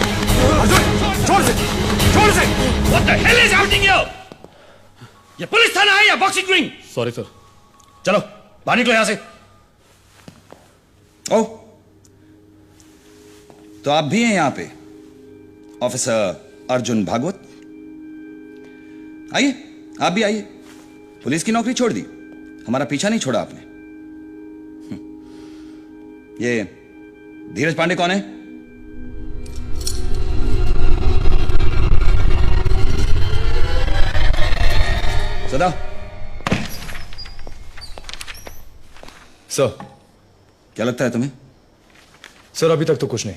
अर्जुन छोड़ से। What the hell is happening here? ये पुलिस थाना है या बॉक्सिंग रिंग? Sorry sir. चलो बाहर निकलो यहां से। ओ, तो आप भी हैं यहां पे, ऑफिसर अर्जुन भागवत? आइए, आप भी आइए। पुलिस की नौकरी छोड़ दी, हमारा पीछा नहीं छोड़ा आपने। ये धीरज पांडे कौन है? सदा। सर। क्या लगता है तुम्हें? सर अभी तक तो कुछ नहीं,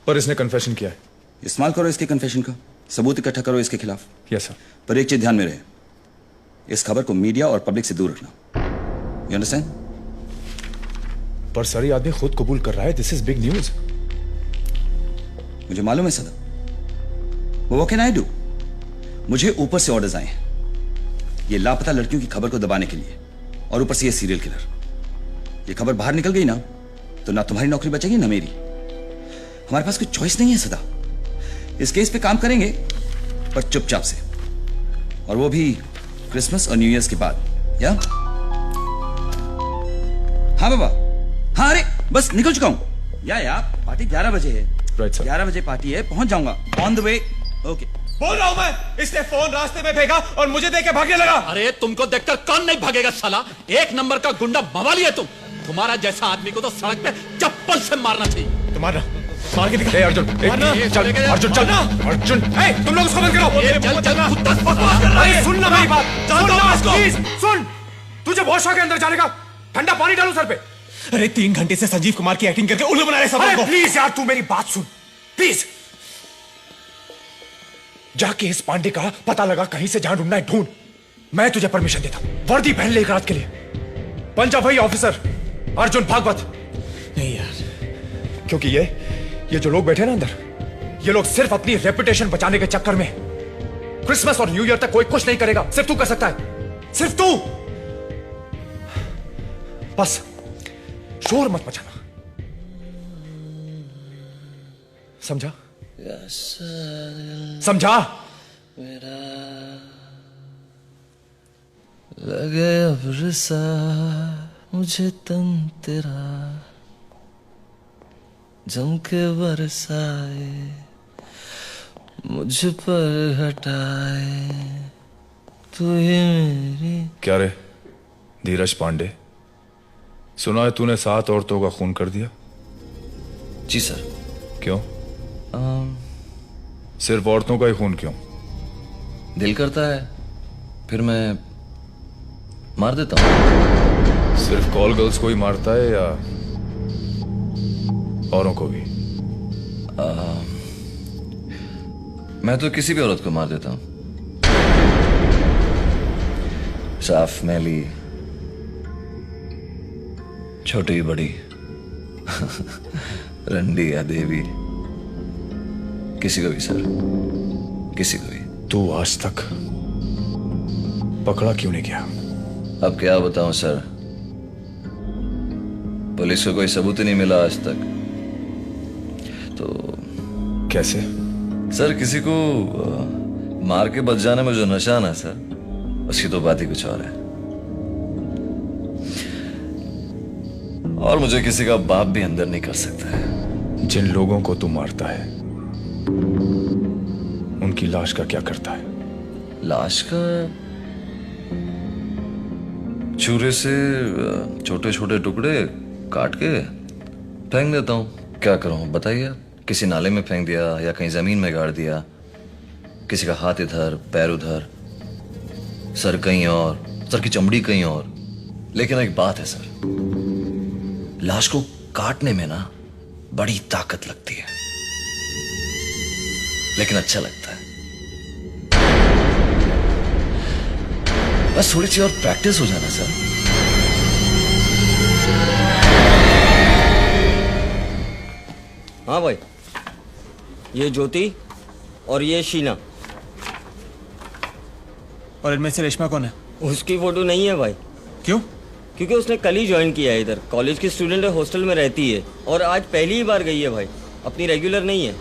पर इसने कन्फेशन किया है। इस्तेमाल करो इसके कन्फेशन का, सबूत इकट्ठा करो इसके खिलाफ। Yes sir. पर एक चीज ध्यान में रहे, इस खबर को मीडिया और पब्लिक से दूर रखना। You understand? पर सर ये आदमी खुद कबूल कर रहा है, दिस इज बिग न्यूज। मुझे मालूम है सदा, वो कैन आई डू? मुझे ऊपर से ऑर्डर्स आए हैं ये लापता लड़कियों की खबर को दबाने के लिए, और ऊपर से ये सीरियल किलर। ये खबर बाहर निकल गई ना तो ना तुम्हारी नौकरी बचेगी ना मेरी। हमारे पास कोई चॉइस नहीं है सदा। इस केस पे काम करेंगे पर चुपचाप से, और वो भी क्रिसमस और न्यू ईयर्स के बाद। या हाँ बाबा, हाँ अरे बस निकल चुका हूं। या पार्टी 11 बजे है। Right sir. 11 बजे पार्टी है, पहुंच जाऊंगा ऑन द वे। ओके। बोल रहा हूं मैं, इसने फोन रास्ते में फेंका और मुझे देख के भागने लगा। अरे तुमको देखकर कौन नहीं भागेगा साला, एक नंबर का गुंडा मवाली है तुम। तुम्हारा जैसा आदमी को तो सड़क पे चप्पल से मारना चाहिए। तुम्हारा मार के दिखा। अर्जुन चल, अर्जुन चल, अर्जुन तुम लोग उसको बंद करो। अरे सुन ना मेरी बात, प्लीज सुन। तुझे बहुत शौक है अंदर जाने का, ठंडा पानी डालूं सर पे? अरे 3 घंटे से संजीव कुमार की एक्टिंग करके उल्लू बना रहे सब लोगों को। प्लीज यार तू मेरी बात सुन प्लीज। जाके इस पांडे का पता लगा, कहीं से जहां ढूंढना है ढूंढ। मैं तुझे परमिशन देता हूं, वर्दी पहन ले एक रात के लिए। पंजा भाई ऑफिसर अर्जुन भागवत। नहीं यार, क्योंकि ये जो लोग बैठे ना अंदर, ये लोग सिर्फ अपनी रेपुटेशन बचाने के चक्कर में क्रिसमस और न्यू ईयर तक कोई कुछ नहीं करेगा, सिर्फ तू कर सकता है, सिर्फ तू। बस शोर मत मचाना, समझा? समझा? लगे अब रिसा मुझे तन तेरा, जम के बरसाए मुझ पर हटाए तू ही मेरी। क्या रे धीरज पांडे, सुना है तूने 7 औरतों का खून कर दिया? जी सर। क्यों? सिर्फ औरतों का ही खून क्यों? दिल करता है फिर मैं मार देता हूं। सिर्फ कॉल गर्ल्स को ही मारता है या औरों को भी? मैं तो किसी भी औरत को मार देता हूं, साफ मैली, छोटी बड़ी, रंडी या देवी, किसी को भी सर, किसी को भी। तू आज तक पकड़ा क्यों नहीं गया? अब क्या बताऊं सर, पुलिस को कोई सबूत ही नहीं मिला आज तक। तो कैसे? सर किसी को मार के बच जाने में जो नशा ना सर, उसकी तो बात ही कुछ और है। और मुझे किसी का बाप भी अंदर नहीं कर सकता है। जिन लोगों को तू मारता है उनकी लाश का क्या करता है? लाश का छुरे से छोटे छोटे टुकड़े काट के फेंक देता हूं। क्या करूं बताइए? किसी नाले में फेंक दिया या कहीं जमीन में गाड़ दिया, किसी का हाथ इधर पैर उधर, सर कहीं और, सर की चमड़ी कहीं और। लेकिन एक बात है सर, लाश को काटने में ना बड़ी ताकत लगती है, लेकिन अच्छा लगता है। बस थोड़ी सी और प्रैक्टिस हो जाना सर। हाँ भाई, ये ज्योति और ये शीना, और इनमें से रेशमा कौन है? उसकी फोटो नहीं है भाई। क्यों? क्योंकि उसने कल ही ज्वाइन किया है इधर। कॉलेज की स्टूडेंट है, हॉस्टल में रहती है और आज पहली ही बार गई है भाई, अपनी रेगुलर नहीं है।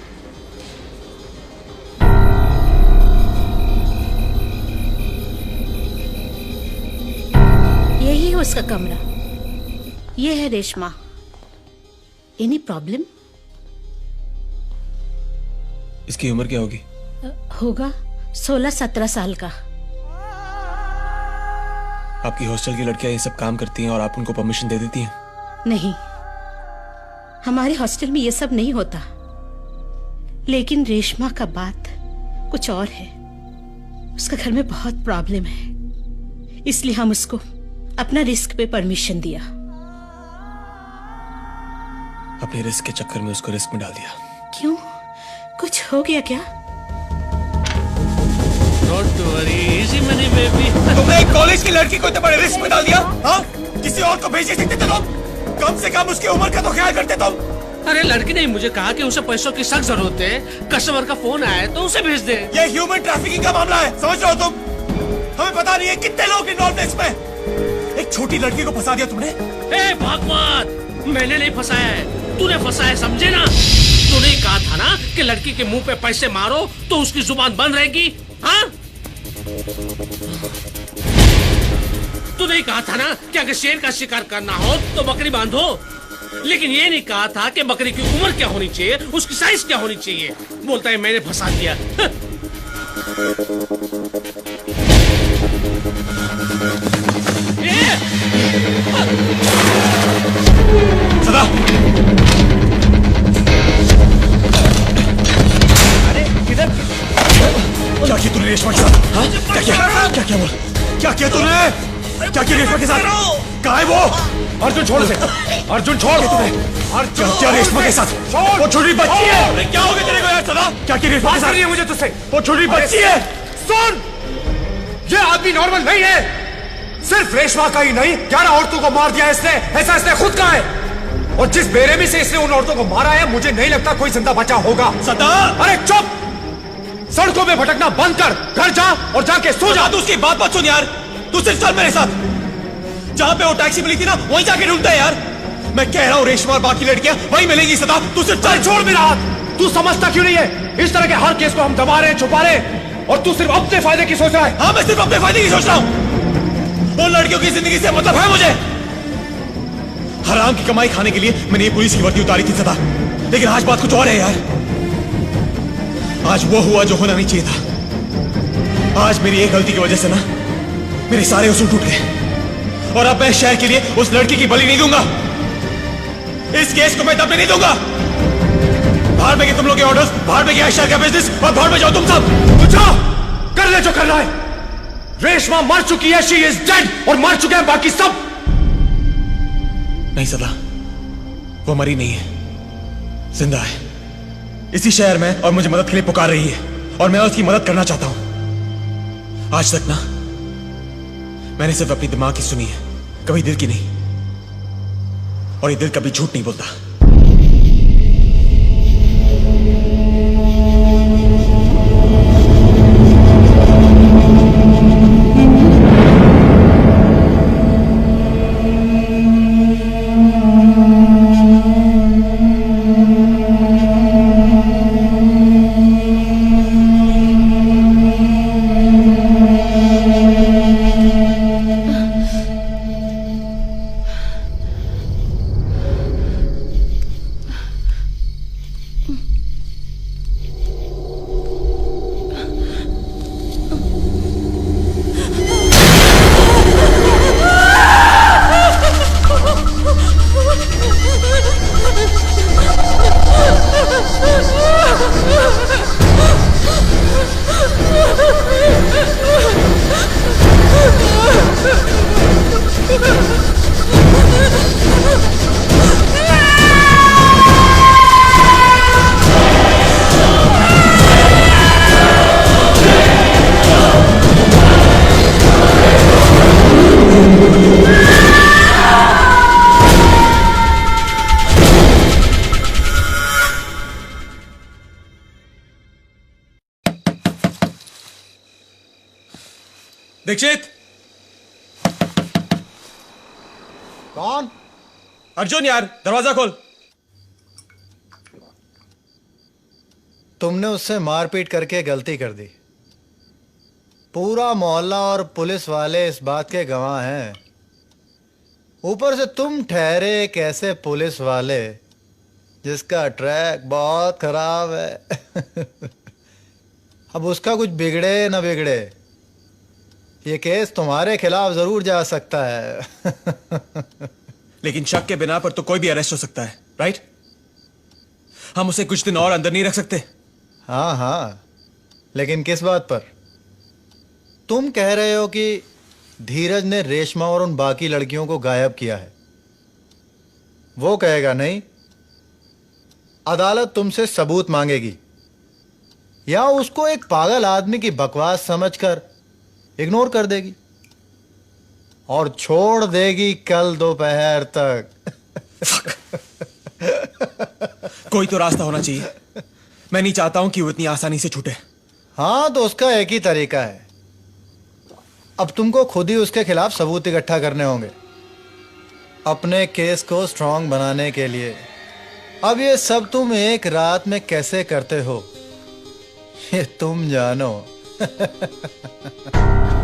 यही है उसका कमरा। ये है रेशमा। Any problem? इसकी उम्र क्या होगी? होगा 16-17 साल का। आपकी हॉस्टल की लड़कियां ये सब काम करती हैं और आप उनको परमिशन दे देती हैं? नहीं, हमारे हॉस्टल में ये सब नहीं होता। लेकिन रेशमा का बात कुछ और है। उसका घर में बहुत प्रॉब्लम है, इसलिए हम उसको अपना रिस्क पे परमिशन दिया। अपने रिस्क के चक्कर में उसको रिस्क में डाल दिया। क्यों, कुछ हो गया क्या? Don't worry, easy money baby। तुमने एक कॉलेज की लड़की को इतने बड़े रिस्क में डाल दिया? हाँ? किसी और को भेज सकते थे तुम? कम से कम उसकी उम्र का तो ख्याल करते तुम। अरे लड़की ने मुझे कहा कि उसे पैसों की सख्त जरूरत है, कस्टमर का फोन आया है तो उसे भेज दे। ये ह्यूमन ट्रैफिकिंग का मामला है, समझ रहे हो तुम? हमें पता नहीं है कितने लोग इन्वॉल्व हैं इसमें। एक छोटी लड़की को फंसा दिया तुमने। ए भागवत, मैंने नहीं फंसाया है, तूने फंसाया, समझे ना? तूने कहा था ना कि लड़की के मुंह पे पैसे मारो तो उसकी जुबान बंद रहेगी। हाँ, तूने कहा था ना कि अगर शेर का शिकार करना हो तो बकरी बांधो, लेकिन ये नहीं कहा था कि बकरी की उम्र क्या होनी चाहिए, उसकी साइज क्या होनी चाहिए। बोलता है मैंने फंसा दिया। सदा, अरे किधर? क्या किया तूने रेशमा के साथ? हाँ? क्या किया बोल? क्या किया तूने? क्या किया रेशमा के साथ? कहाँ है वो? अर्जुन छोड़ दे। अर्जुन छोड़ दे तूने। अर्जुन क्या रेशमा के साथ? वो छोटी बच्ची है। क्या हो गया तेरे को यार सदा? क्या किया रेशमा के साथ? मुझे तुझसे। वो छोटी बच्ची है। सुन, ये आदमी नॉर्मल नहीं है। सिर्फ रेशमा का ही नहीं, 11 औरतों को मार दिया इसने। ऐसा इसने खुद कहा है। और जिस बेरहमी से इसने उन औरतों को मारा है, मुझे नहीं लगता कोई जिंदा बचा होगा। सदा, अरे चुप! सड़कों में भटकना बंद कर, घर जा और जाके सो जा। तू उसकी बात मत सुन यार। तू सिर्फ चल मेरे साथ। जहाँ पे वो टैक्सी मिली थी ना, वहीं जाके ढूंढता है यार। मैं कह रहा हूँ रेशमा और बाकी लड़कियां वहीं मिलेंगी। सदा, तू सिर्फ चल। छोड़ मेरा हाथ। तू समझता क्यों नहीं है? इस तरह के हर केस को हम दबा रहे हैं, छुपा रहे हैं, और तू सिर्फ अपने फायदे की सोच रहा है। हाँ, मैं सिर्फ अपने फायदे की सोच रहा हूँ। उन लड़कियों की जिंदगी से मतलब है मुझे। हराम की कमाई खाने के लिए मैंने ये पुलिस की वर्दी उतारी थी सदा, लेकिन आज बात कुछ और है यार। आज वो हुआ जो होना नहीं चाहिए था। आज मेरी एक गलती की वजह से ना मेरे सारे उसूल टूट गए, और अब मैं शहर के लिए उस लड़की की बलि नहीं दूंगा। इस केस को मैं दबने नहीं दूंगा। बाहर में तुम लोग के ऑर्डर्स, बाहर में गया शहर का बिजनेस, और बाहर में जाओ तुम सब। तो जाओ, कर ले जो करना है। रेशमा मर चुकी है, शी इज डेड, और मर चुके हैं बाकी सब। नहीं सदा, वो मरी नहीं है, जिंदा है इसी शहर में, और मुझे मदद के लिए पुकार रही है, और मैं उसकी मदद करना चाहता हूं। आज तक ना मैंने सिर्फ अपनी दिमाग की सुनी है, कभी दिल की नहीं, और ये दिल कभी झूठ नहीं बोलता। दीक्षित। कौन? अर्जुन यार, दरवाजा खोल। तुमने उससे मारपीट करके गलती कर दी। पूरा मोहल्ला और पुलिस वाले इस बात के गवाह हैं। ऊपर से तुम ठहरे एक ऐसे पुलिस वाले जिसका ट्रैक बहुत खराब है। अब उसका कुछ बिगड़े न बिगड़े, ये केस तुम्हारे खिलाफ जरूर जा सकता है। लेकिन शक के बिना पर तो कोई भी अरेस्ट हो सकता है, राइट? हम उसे कुछ दिन और अंदर नहीं रख सकते? हाँ हाँ, लेकिन किस बात पर? तुम कह रहे हो कि धीरज ने रेशमा और उन बाकी लड़कियों को गायब किया है। वो कहेगा नहीं, अदालत तुमसे सबूत मांगेगी या उसको एक पागल आदमी की बकवास समझकर इग्नोर कर देगी और छोड़ देगी कल दोपहर तक। कोई तो रास्ता होना चाहिए। मैं नहीं चाहता हूं कि वो इतनी आसानी से छूटे। हाँ, तो उसका एक ही तरीका है। अब तुमको खुद ही उसके खिलाफ सबूत इकट्ठा करने होंगे अपने केस को स्ट्रांग बनाने के लिए। अब ये सब तुम एक रात में कैसे करते हो, ये तुम जानो।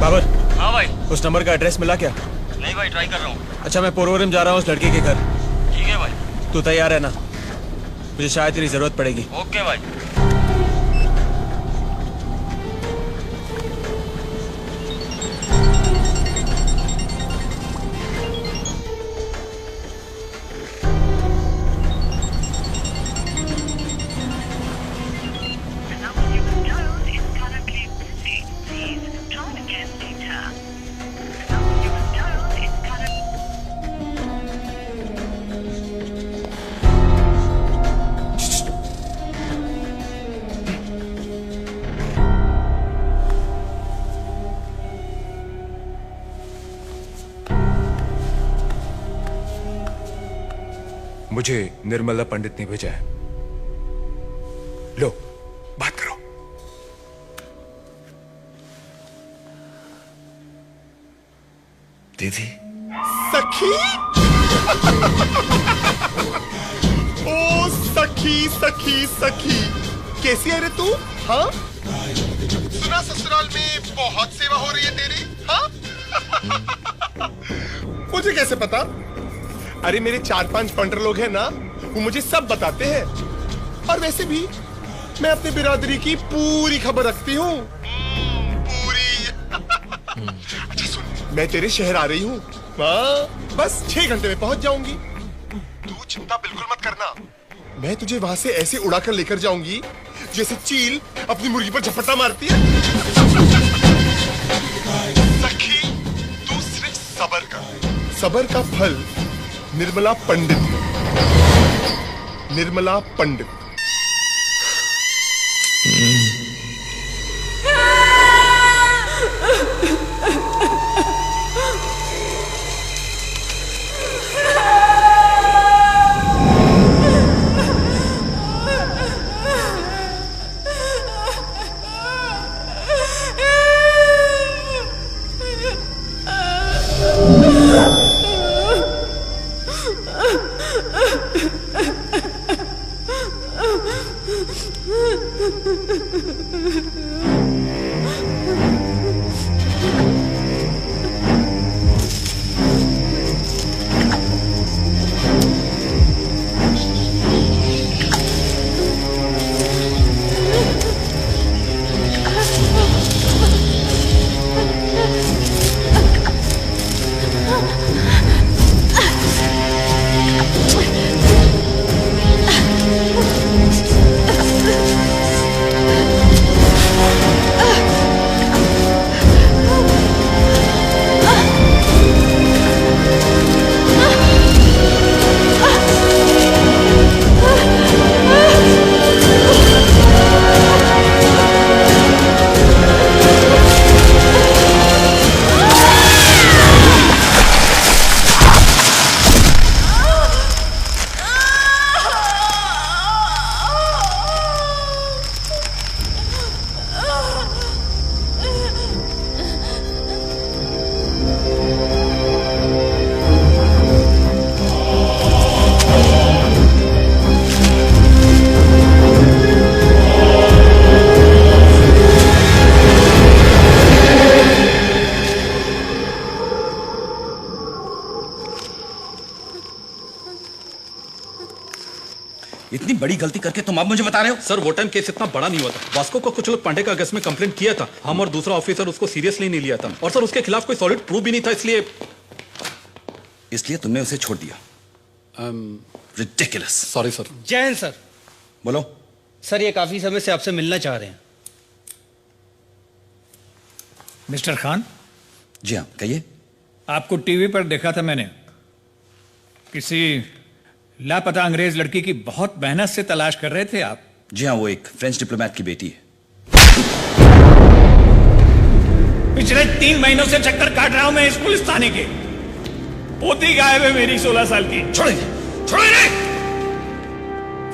बाबर। हाँ भाई। उस नंबर का एड्रेस मिला क्या? नहीं भाई, ट्राई कर रहा हूँ। अच्छा, मैं पोरवरम जा रहा हूँ उस लड़के के घर। ठीक है भाई। तू तैयार है ना? मुझे शायद तेरी जरूरत पड़ेगी। ओके भाई। मुझे निर्मला पंडित ने भेजा है। लो, बात करो। दीदी। सखी। ओ सखी सखी सखी, कैसी है रे तू? हाँ, सुना ससुराल में बहुत सेवा हो रही है तेरी। हाँ। मुझे कैसे पता? अरे मेरे 4-5 पंटर लोग हैं ना, वो मुझे सब बताते हैं। और वैसे भी मैं अपने बिरादरी की पूरी खबर रखती हूँ। पूरी। अच्छा सुन, मैं तेरे शहर आ रही हूँ। बस 6 घंटे में पहुंच जाऊंगी। तू चिंता बिल्कुल मत करना। मैं तुझे वहां से ऐसे उड़ाकर लेकर जाऊंगी जैसे चील अपनी मुर्गी पर झपट्टा मारती है। सखी, तू सिर्फ सब्र कर। सब्र का फल निर्मला पंडित। निर्मला पंडित। इतनी बड़ी गलती करके तुम अब मुझे बता रहे हो? सर वो टाइम केस इतना बड़ा नहीं हुआ था। वास्को को कुछ लोग पांडे का अगेंस्ट में कंप्लेंट किया था, हम और दूसरा ऑफिसर उसको सीरियसली नहीं लिया था, और सर उसके खिलाफ कोई सॉलिड प्रूफ भी नहीं था, इसलिए तुमने उसे छोड़ दिया। रिडिकुलस। Sorry sir. जय हिंद सर। बोलो। सर ये काफी समय से आपसे मिलना चाह रहे हैं। मिस्टर खान। जी हाँ, कहिए। आपको टीवी पर देखा था मैंने, किसी लापता अंग्रेज लड़की की बहुत मेहनत से तलाश कर रहे थे आप। जी हाँ, वो एक फ्रेंच डिप्लोमेट की बेटी है। पिछले 3 महीनों से चक्कर काट रहा हूं मैं इस पुलिस थाने के। पोती गायब है मेरी 16 साल की। छोड़िए।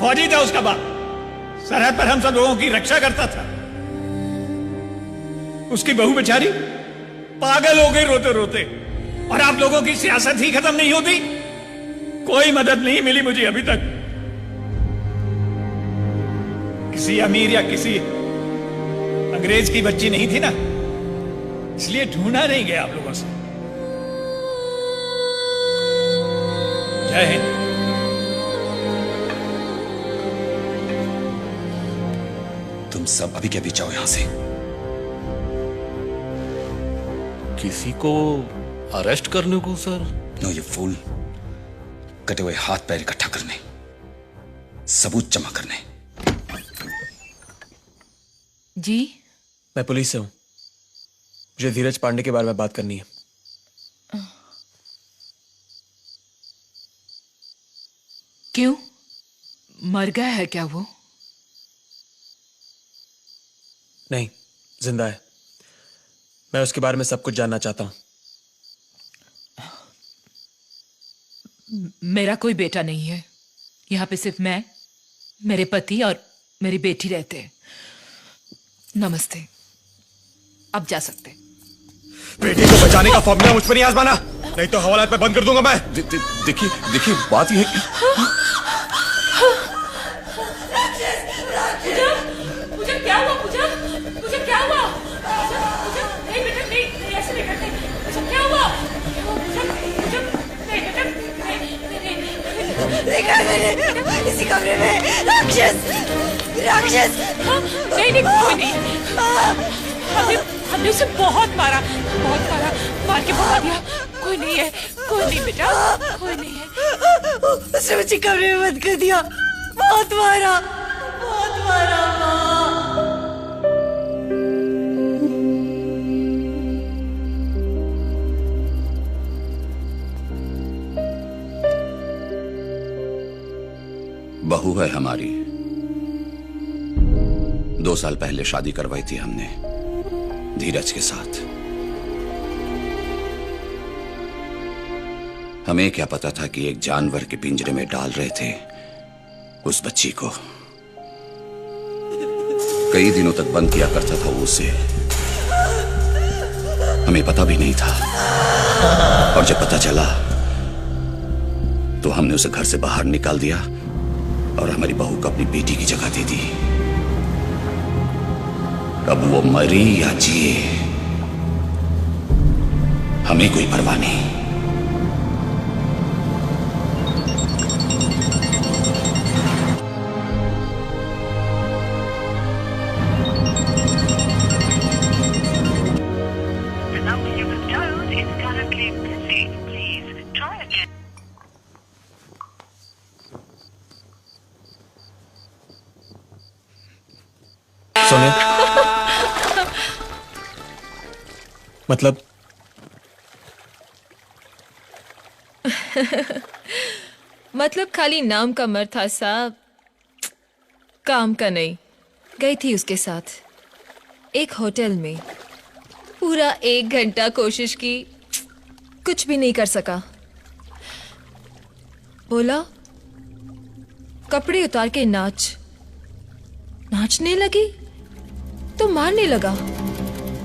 फौजी था उसका बाप, सरहद पर हम सब लोगों की रक्षा करता था। उसकी बहू बेचारी पागल हो गई रोते रोते, और आप लोगों की सियासत ही खत्म नहीं होती। कोई मदद नहीं मिली मुझे अभी तक। किसी अमीर या किसी अंग्रेज की बच्ची नहीं थी ना, इसलिए ढूंढा नहीं गया आप लोगों से। जय हिंद। तुम सब अभी के अभी जाओ यहां से। किसी को अरेस्ट करने को सर? No you fool. कटे हुए हाथ पैर इकट्ठा करने, सबूत जमा करने। जी मैं पुलिस से हूं, मुझे धीरज पांडे के बारे में बात करनी है। क्यों, मर गया है क्या वो? नहीं, जिंदा है। मैं उसके बारे में सब कुछ जानना चाहता हूं। मेरा कोई बेटा नहीं है, यहाँ पे सिर्फ मैं, मेरे पति और मेरी बेटी रहते हैं। नमस्ते, अब जा सकते। बेटी को बचाने का फॉर्मूला मुझ पर नहीं आजमाना, नहीं तो हवालात में बंद कर दूंगा मैं। देखिए बात यह है कि मुझे क्या हुआ? मुझे क्या हुआ? नहीं बेटा, नहीं ऐसे नहीं करते। मुझे क्या हुआ? देखा मैंने इसी कमरे में राक्षस। नहीं कोई नहीं। हमने उसे बहुत मारा, मार के भगा दिया। कोई नहीं है बेटा, कोई नहीं है। उसने मुझे कमरे में बंद कर दिया, बहुत मारा। बहू है हमारी। 2 साल पहले शादी करवाई थी हमने धीरज के साथ। हमें क्या पता था कि एक जानवर के पिंजरे में डाल रहे थे उस बच्ची को। कई दिनों तक बंद किया करता था वो उसे, हमें पता भी नहीं था। और जब पता चला तो हमने उसे घर से बाहर निकाल दिया और हमारी बहू को अपनी बेटी की जगह दे दी। अब वो मरी या जिए हमें कोई परवाह नहीं। सोनिया, मतलब खाली नाम का मर्द था साहब, काम का नहीं। गई थी उसके साथ एक होटल में, पूरा 1 घंटा कोशिश की, कुछ भी नहीं कर सका। बोला कपड़े उतार के नाचने लगी तो मारने लगा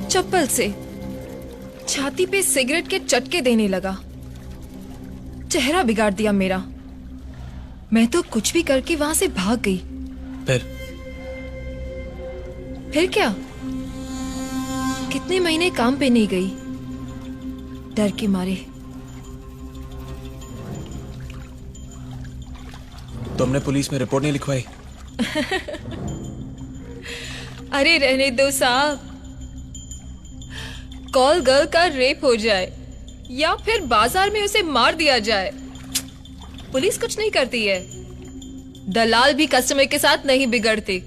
चप्पल से, छाती पे सिगरेट के चटके देने लगा, चेहरा बिगाड़ दिया मेरा। मैं तो कुछ भी करके वहां से भाग गई। फिर क्या, कितने महीने काम पे नहीं गई, डर के मारे। तुमने पुलिस में रिपोर्ट नहीं लिखवाई? अरे रहने दो साहब, कॉल गर्ल का रेप हो जाए या फिर बाजार में उसे मार दिया जाए, पुलिस कुछ नहीं करती है। दलाल भी कस्टमर के साथ नहीं बिगड़ते,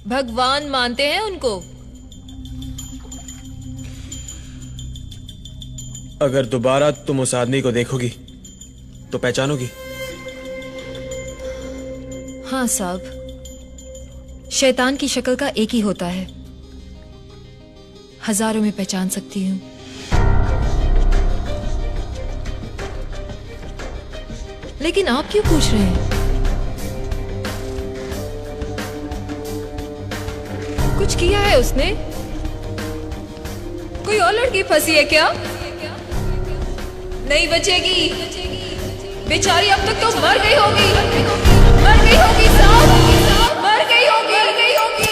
भगवान मानते हैं उनको। अगर दोबारा तुम उस आदमी को देखोगी तो पहचानोगी? हाँ साहब, शैतान की शक्ल का एक ही होता है, हजारों में पहचान सकती हूँ। लेकिन आप क्यों पूछ रहे हैं? कुछ किया है उसने? कोई और लड़की फंसी है क्या? नहीं बचेगी बेचारी, अब तक तो मर गई होगी, मर गई होगी साहब, मर गई होगी, मर गई होगी।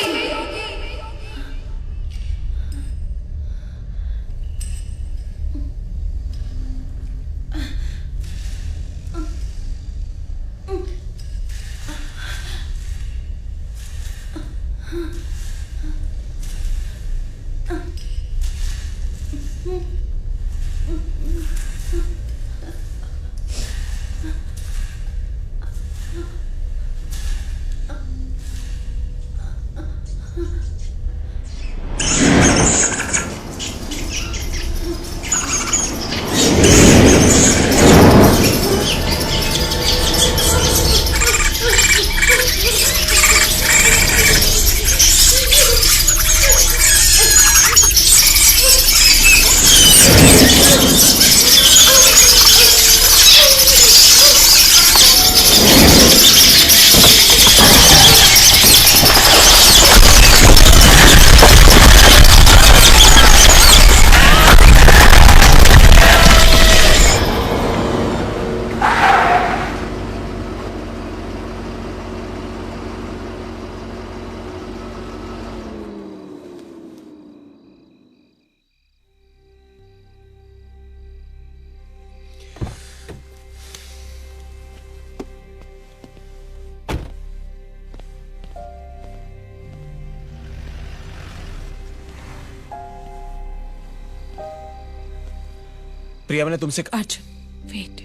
प्रिया, मैंने तुमसे अर्जुन वेट,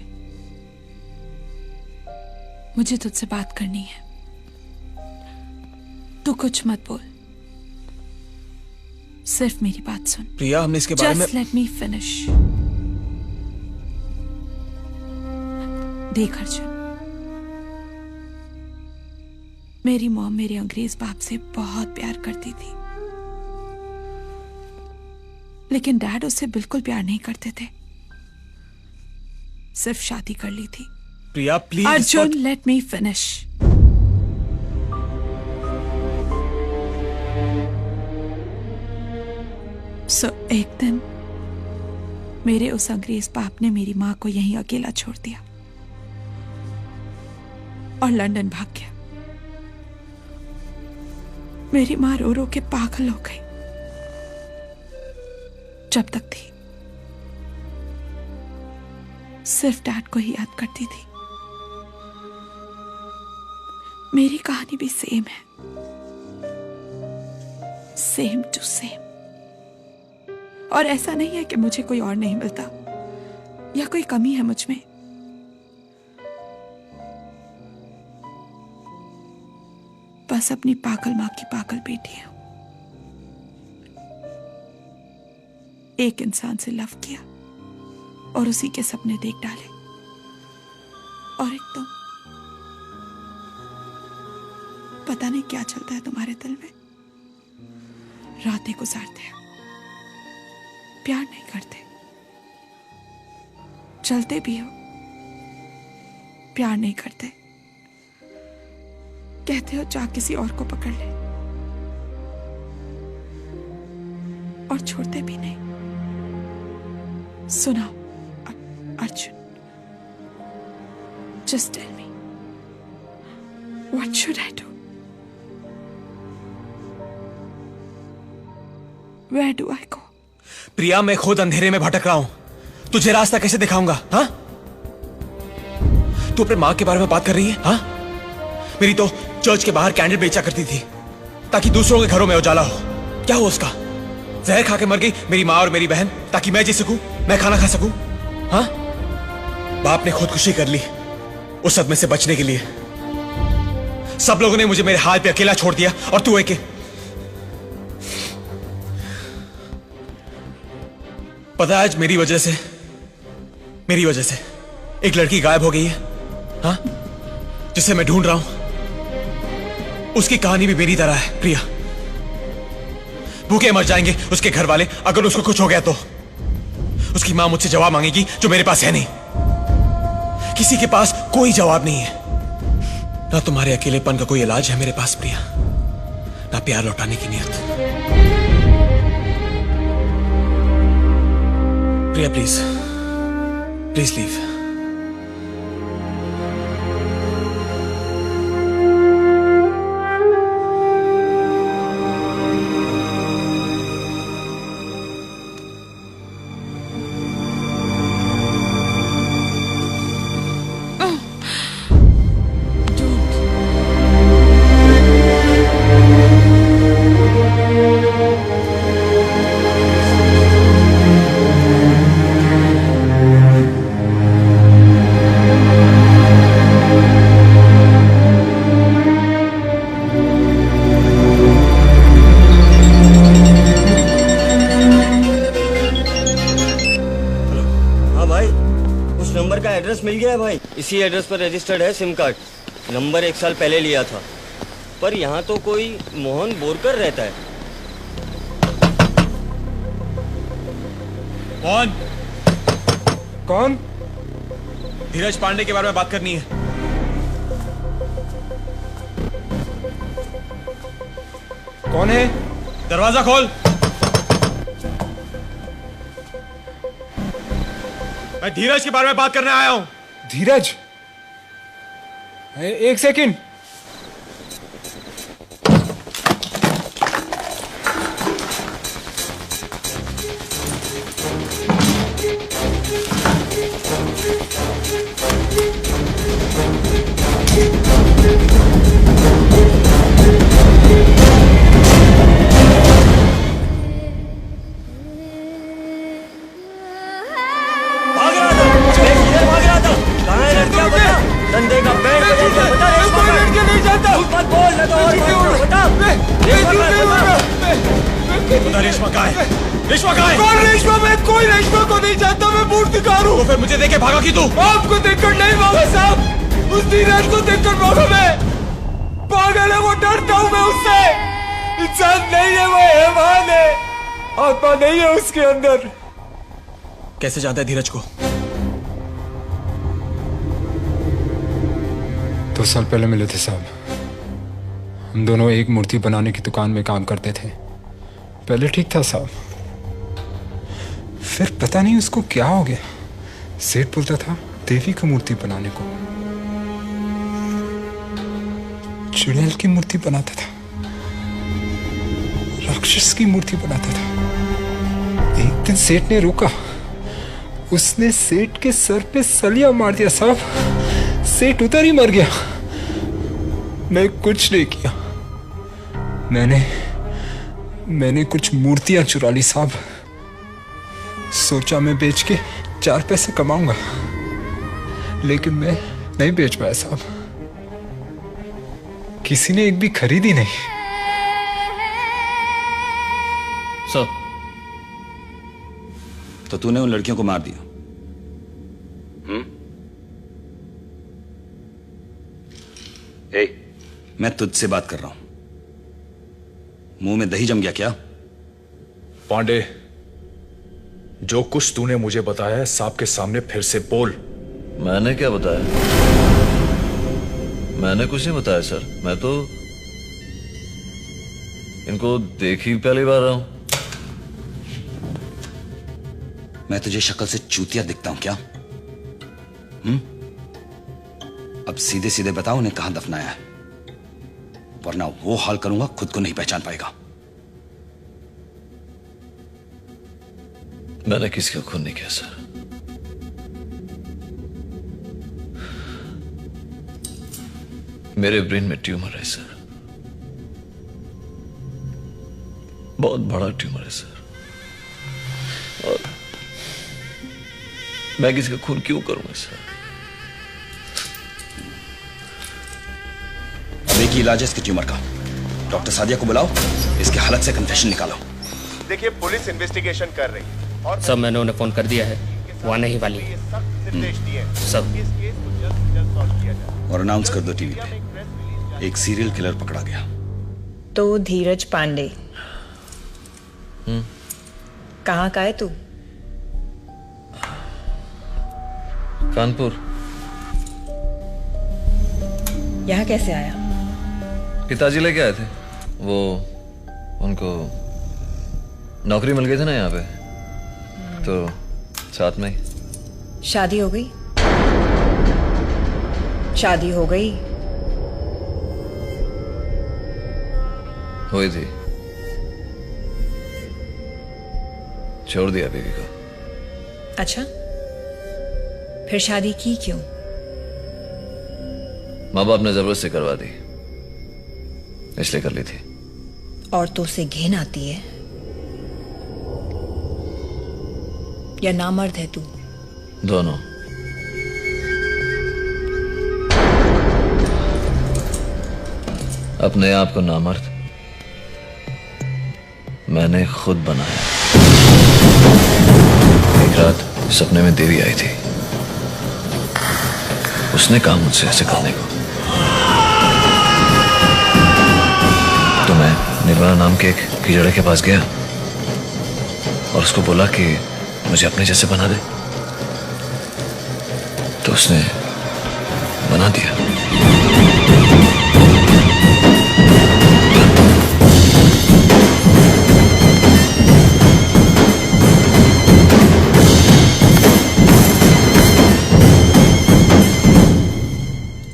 मुझे तुझसे बात करनी है। तू कुछ मत बोल, सिर्फ मेरी बात सुन। प्रिया, हमने इसके बारे में Just let me finish। देख अर्जुन, मेरी मॉम मेरे अंग्रेज बाप से बहुत प्यार करती थी, लेकिन डैड उससे बिल्कुल प्यार नहीं करते थे, सिर्फ शादी कर ली थी। Priya please Arjun, let me finish. So एक दिन मेरे उस अंग्रेज बाप ने मेरी माँ को यहीं अकेला छोड़ दिया और लंदन भाग गया। मेरी माँ रो रो के पागल हो गई। जब तक थी सिर्फ डैड को ही याद करती थी। मेरी कहानी भी सेम है, सेम टू सेम। और ऐसा नहीं है कि मुझे कोई और नहीं मिलता या कोई कमी है मुझ में। बस अपनी पागल मां की पागल बेटी हूं। एक इंसान से लव किया और उसी के सपने देख डाले, और एक तुम। पता नहीं क्या चलता है तुम्हारे दिल में। रातें गुजारते हैं, प्यार नहीं करते, चलते भी हो, प्यार नहीं करते। कहते हो जा किसी और को पकड़ ले, और छोड़ते भी नहीं। सुनाओ Arjun, just tell me, what should I do? Where do I go? प्रिया, मैं खुद अंधेरे में भटक रहा हूं, तुझे रास्ता कैसे दिखाऊंगा? हाँ, तू अपने माँ के बारे में बात कर रही है? हाँ, मेरी तो चर्च के बाहर कैंडल बेचा करती थी ताकि दूसरों के घरों में उजाला हो। क्या हो उसका? जहर खा के मर गई मेरी माँ और मेरी बहन ताकि मैं जी सकूं, मैं खाना खा सकूं। हाँ, बाप ने खुदकुशी कर ली उस सदमे से बचने के लिए। सब लोगों ने मुझे मेरे हाल पे अकेला छोड़ दिया और तू एक। पता है आज मेरी वजह से एक लड़की गायब हो गई है, हाँ, जिसे मैं ढूंढ रहा हूं। उसकी कहानी भी मेरी तरह है प्रिया। भूखे मर जाएंगे उसके घर वाले अगर उसको कुछ हो गया तो। उसकी मां मुझसे जवाब मांगेगी जो मेरे पास है नहीं। किसी के पास कोई जवाब नहीं है। ना तुम्हारे अकेलेपन का कोई इलाज है मेरे पास प्रिया, ना प्यार लौटाने की नियत। प्रिया प्लीज लीव। मिल गया है भाई। इसी एड्रेस पर रजिस्टर्ड है सिम कार्ड। नंबर 1 साल पहले लिया था, पर यहाँ तो कोई मोहन बोरकर रहता है। कौन? धीरज पांडे के बारे में बात करनी है। कौन है? दरवाजा खोल। मैं धीरज के बारे में बात करने आया हूं। धीरज? एक सेकंड। रेशमा कहाँ है? रेशमा कहाँ है? कौन रेशमा? मैं कोई रेशमा को नहीं जानता। मैं मूर्तिकार हूँ। तो फिर मुझे देखे भागा क्यों तू? आपको देखकर नहीं भागा साहब, उस धीरज को देखकर भागा। मैं पागल है, वो डरता हूँ मैं उससे। इंसान नहीं है वो, हैवान है। आत्मा नहीं है उसके अंदर। कैसे जानता है धीरज को? 2 साल पहले मिले थे साहब। हम दोनों एक मूर्ति बनाने की दुकान में काम करते थे। पहले ठीक था साहब, फिर पता नहीं उसको क्या हो गया। सेठ बोलता था देवी की मूर्ति बनाने को, चुड़ैल की मूर्ति बनाता था, राक्षस की मूर्ति बनाता था। एक दिन सेठ ने रोका, उसने सेठ के सर पे सलिया मार दिया साहब। सेठ उधर ही मर गया। मैं कुछ नहीं किया। मैंने कुछ मूर्तियां चुरा ली साहब। सोचा मैं बेच के 4 पैसे कमाऊंगा, लेकिन मैं नहीं बेच पाया साहब। किसी ने एक भी खरीदी नहीं। सर, तो तूने उन लड़कियों को मार दिया? मैं तुझसे बात कर रहा हूं। मुंह में दही जम गया क्या? पांडे, जो कुछ तूने मुझे बताया है साहब के सामने फिर से बोल। मैंने क्या बताया? मैंने कुछ नहीं बताया सर। मैं तो इनको देख ही पहली बार रहा हूं। मैं तुझे शक्ल से चूतिया दिखता हूं क्या? अब सीधे सीधे बताओ उन्हें कहां दफनाया है, वरना वो हाल करूंगा खुद को नहीं पहचान पाएगा। मैंने किसी का खून नहीं किया सर। मेरे ब्रेन में ट्यूमर है सर, बहुत बड़ा ट्यूमर है सर, और मैं किसी का खून क्यों करूंगा सर? अब एक ही इलाज है इसके ट्यूमर का। डॉक्टर सादिया को बुलाओ, इसके हालत से कन्फेशन निकालो। देखिए पुलिस इन्वेस्टिगेशन कर रही है और सब मैंने उन्हें फोन कर दिया है, वो आने ही वाली है। निर्देश दिए हैं। सब इस केस को जल्द से जल्द सॉल्व किया जाए। और अनाउंस कर दो टीवी पे, एक सीरियल किलर पकड़ा गया। तो धीरज पांडे कहाँ का है तू? कानपुर। यहाँ कैसे आया? पिताजी लेके आए थे, वो उनको नौकरी मिल गई थी ना यहाँ पे, तो साथ में ही। शादी हो गई? शादी हो गई? हुई थी, छोड़ दिया बीवी को। अच्छा, फिर शादी की क्यों? माँ बाप ने जबरदस्ती करवा दी, इसलिए कर ली थी। औरतों से घिन आती है या नामर्द है तू? दोनों। अपने आप को नामर्द मैंने खुद बनाया। एक रात सपने में देवी आई थी, उसने कहा मुझसे ऐसे करने को, तो मैं निर्वाणा नाम के एक कीचड़े के पास गया और उसको बोला कि मुझे अपने जैसे बना दे, तो उसने बना दिया।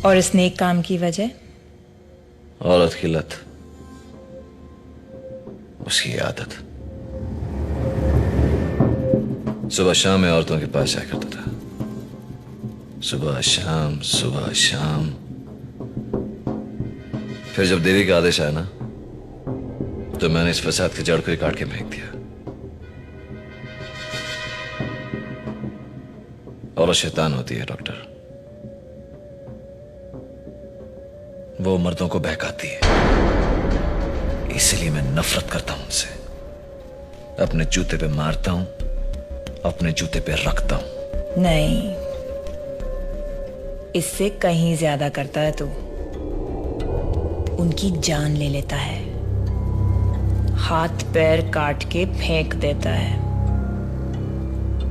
और इस नेक काम की वजह? औरत की लत, उसकी आदत। सुबह शाम मैं औरतों के पास जाया करता था, सुबह शाम सुबह शाम। फिर जब देवी का आदेश आया ना, तो मैंने इस फसाद के जड़ को ही काट के फेंक दिया। औरत शैतान होती है डॉक्टर, वो मर्दों को बहकाती है, इसलिए मैं नफरत करता हूं उनसे। अपने जूते पे मारता हूं, अपने जूते पे रखता हूं। नहीं, इससे कहीं ज्यादा करता है तू। उनकी जान ले लेता है, हाथ पैर काट के फेंक देता है,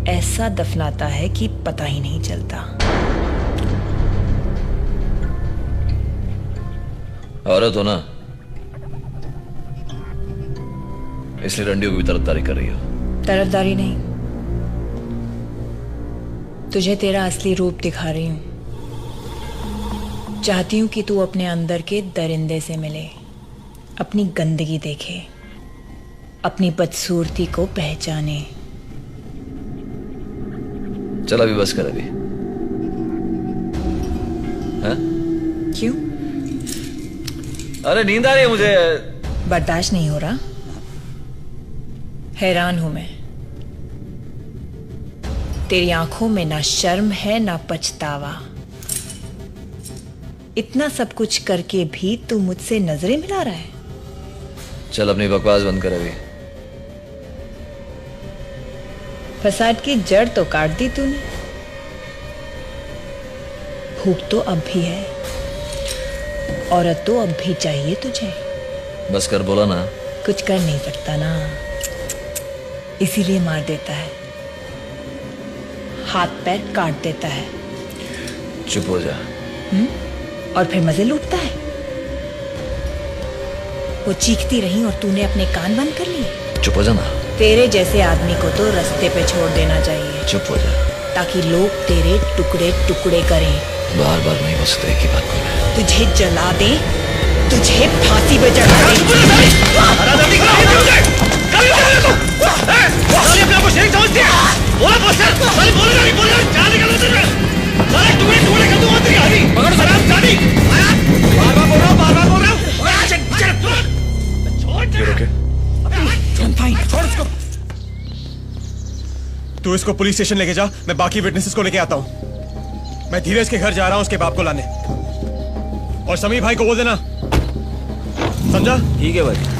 ऐसा दफनाता है कि पता ही नहीं चलता। औरत हो ना, इसलिए रंडियों की भी तरफदारी कर रही हो। तरफदारी नहीं, तुझे तेरा असली रूप दिखा रही हूं। चाहती हूं कि तू अपने अंदर के दरिंदे से मिले, अपनी गंदगी देखे, अपनी बदसूरती को पहचाने। चल अभी बस कर अभी। हाँ? क्यों? अरे नींद आ रही है मुझे। बर्दाश्त नहीं हो रहा? हैरान हूं मैं, तेरी आंखों में ना शर्म है ना पछतावा। इतना सब कुछ करके भी तू मुझसे नजरें मिला रहा है। चल अपनी बकवास बंद कर अभी। फसाद की जड़ तो काट दी तूने, भूख तो अब भी है, औरत तो अब भी चाहिए तुझे। बस कर बोला ना। कुछ कर नहीं सकता ना, इसीलिए मार देता है, हाथ पैर काट देता है। चुप हो जा। और फिर मजे लूटता है। वो चीखती रही और तूने अपने कान बंद कर लिए। चुप हो जा ना। तेरे जैसे आदमी को तो रास्ते पे छोड़ देना चाहिए। चुप हो जा, ताकि लोग तेरे टुकड़े टुकड़े करें। बार बार नहीं हो सकता एक ही बात को। तुझे जला दे, तुझे फांसी पे चढ़ा दे। पकड़ो सलाम, तू इसको पुलिस स्टेशन लेके जा, मैं बाकी विटनेसेस को लेके आता हूँ। मैं धीरज के घर जा रहा हूँ उसके बाप को लाने। और समीर भाई को बोल देना, समझा? ठीक है भाई।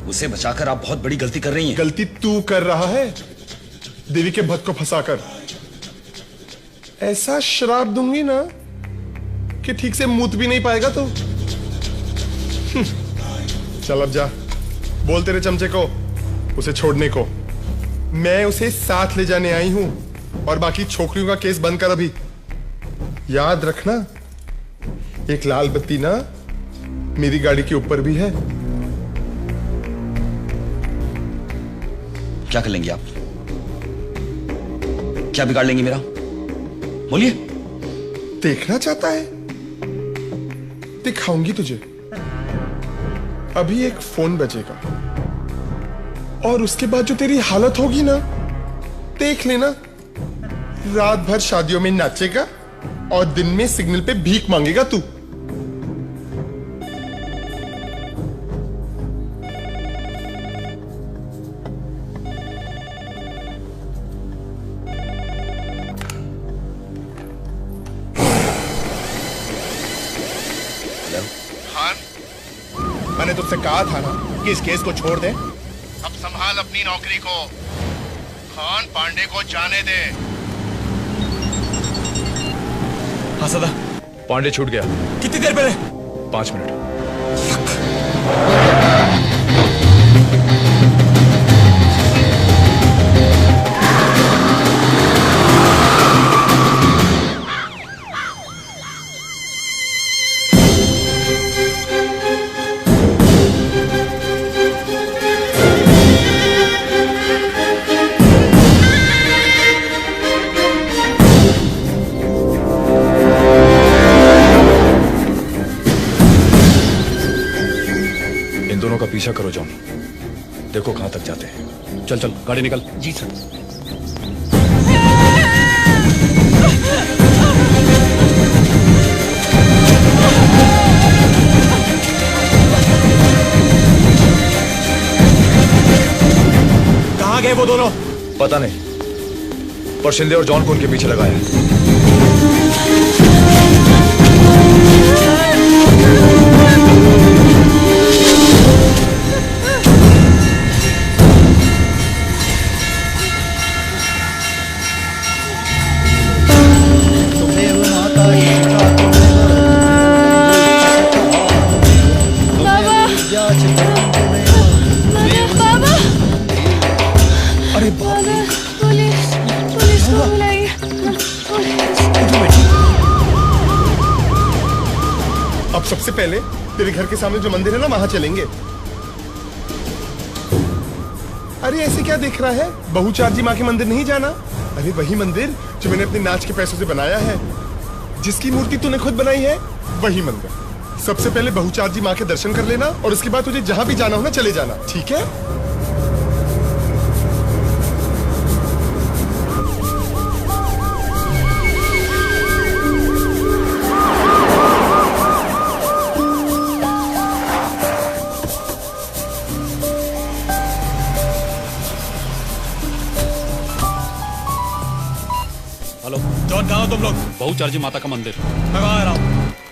उसे बचाकर आप बहुत बड़ी गलती कर रही हैं। गलती तू कर रहा है, देवी के भक्त को फंसाकर। ऐसा श्राप दूंगी ना कि ठीक से मूत भी नहीं पाएगा तो। चल अब जा, बोल तेरे चमचे को उसे छोड़ने को। मैं उसे साथ ले जाने आई हूं, और बाकी छोकरियों का केस बंद कर अभी। याद रखना, एक लाल बत्ती ना मेरी गाड़ी के ऊपर भी है। क्या कर लेंगे आप? क्या बिगाड़ लेंगे मेरा? बोलिए। देखना चाहता है? दिखाऊंगी तुझे। अभी एक फोन बजेगा और उसके बाद जो तेरी हालत होगी ना, देख लेना। रात भर शादियों में नाचेगा और दिन में सिग्नल पे भीख मांगेगा तू। मैंने तुझसे कहा था ना कि इस केस को छोड़ दे। अब संभाल अपनी नौकरी को। खान पांडे को जाने दे। हाँ सदा, पांडे छूट गया। कितनी देर पहले? 5 मिनट। पीछा करो जॉन, देखो कहां तक जाते हैं। चल चल, गाड़ी निकल। जी सर। कहां गए वो दोनों? पता नहीं, पर शिंदे और जॉन को उनके पीछे लगाया है। अब सबसे पहले तेरे घर के सामने जो मंदिर है ना, वहां चलेंगे। अरे ऐसे क्या देख रहा है? बहुचार्जी माँ के मंदिर नहीं जाना? अरे वही मंदिर जो मैंने अपने नाच के पैसों से बनाया है, जिसकी मूर्ति तूने खुद बनाई है, वही मंदिर। सबसे पहले बहुचार्जी माँ के दर्शन कर लेना, और उसके बाद तुझे जहां भी जाना हो ना, चले जाना, ठीक है? हेलो जॉन, कहाँ हो तुम लोग? बहुचार्जी माता का मंदिर। मैं वहां आ रहा हूँ।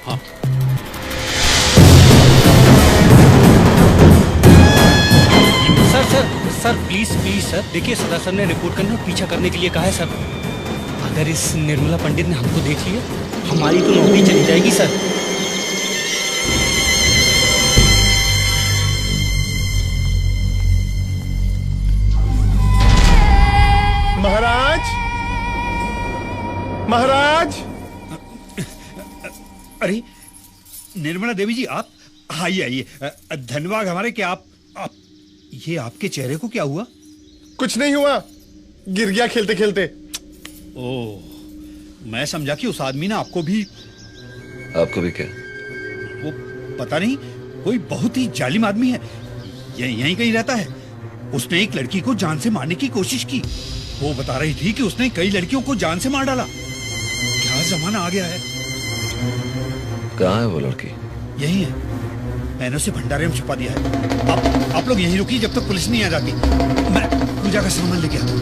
हाँ। Sir sir please please sir, देखिए सदा सर ने रिपोर्ट करने और पीछा करने के लिए कहा है सर। अगर इस निर्मला पंडित ने हमको देख लिया, हमारी तो नौकरी चली जाएगी सर। महाराज, महाराज। अरे निर्मला देवी जी, आप आइए आइए। धन्यवाद हमारे कि आप ये आपके चेहरे को क्या हुआ? कुछ नहीं हुआ, गिर गया खेलते खेलते। ओह, मैं समझा कि उस आदमी ने आपको भी क्या? वो पता नहीं, कोई बहुत ही जालिम आदमी है, यहीं कहीं रहता है। उसने एक लड़की को जान से मारने की कोशिश की। वो बता रही थी कि उसने कई लड़कियों को जान से मार डाला। क्या जमाना आ गया है। कहाँ है वो लड़की? यही है, मैंने उसे भंडारे में छुपा दिया है। आप लोग यहीं रुकिए जब तक पुलिस नहीं आ जाती। मैं पूजा का सामान लेके आता हूँ।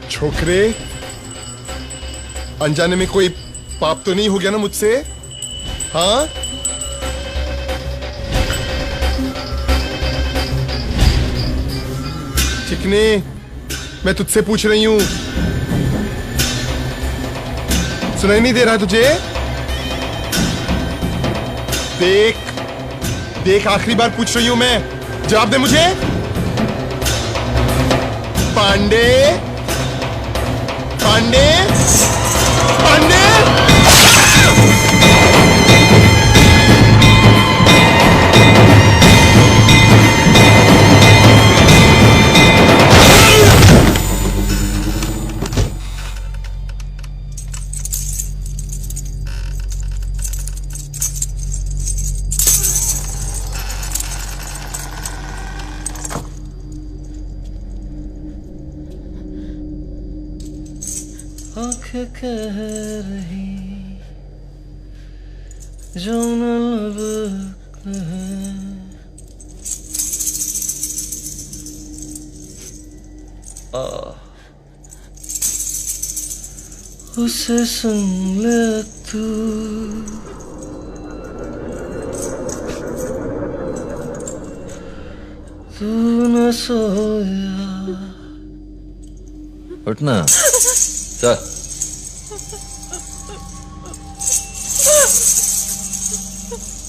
छोकरे, अनजाने में कोई पाप तो नहीं हो गया ना मुझसे? हाँ? चिकने, मैं तुझसे पूछ रही हूं, सुनाई नहीं दे रहा तुझे? देख आखिरी बार पूछ रही हूं मैं, जवाब दे मुझे। पांडे, पांडे, पांडे। आँख कह रही जो न लब है, उसे सुन ले तू। तू न सोया। उठना, चल।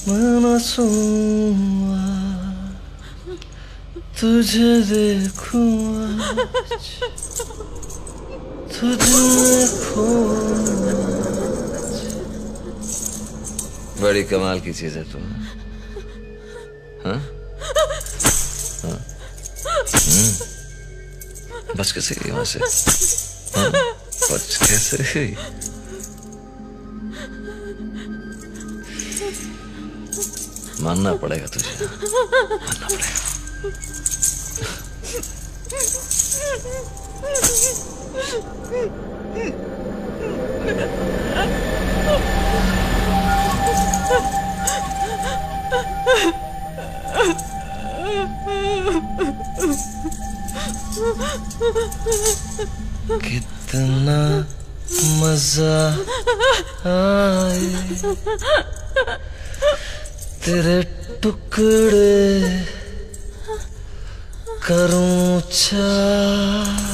मैं न सोऊंगा, तुझे देखूंगा, तुझे खोऊंगा। बड़ी कमाल की चीज है तू। हाँ? हाँ? बच कैसे गई वहां से? हाँ? बच कैसे गई? मानना पड़ेगा तुझे, मानना पड़ेगा। कितना मजा आए तेरे टुकड़े करूं चार।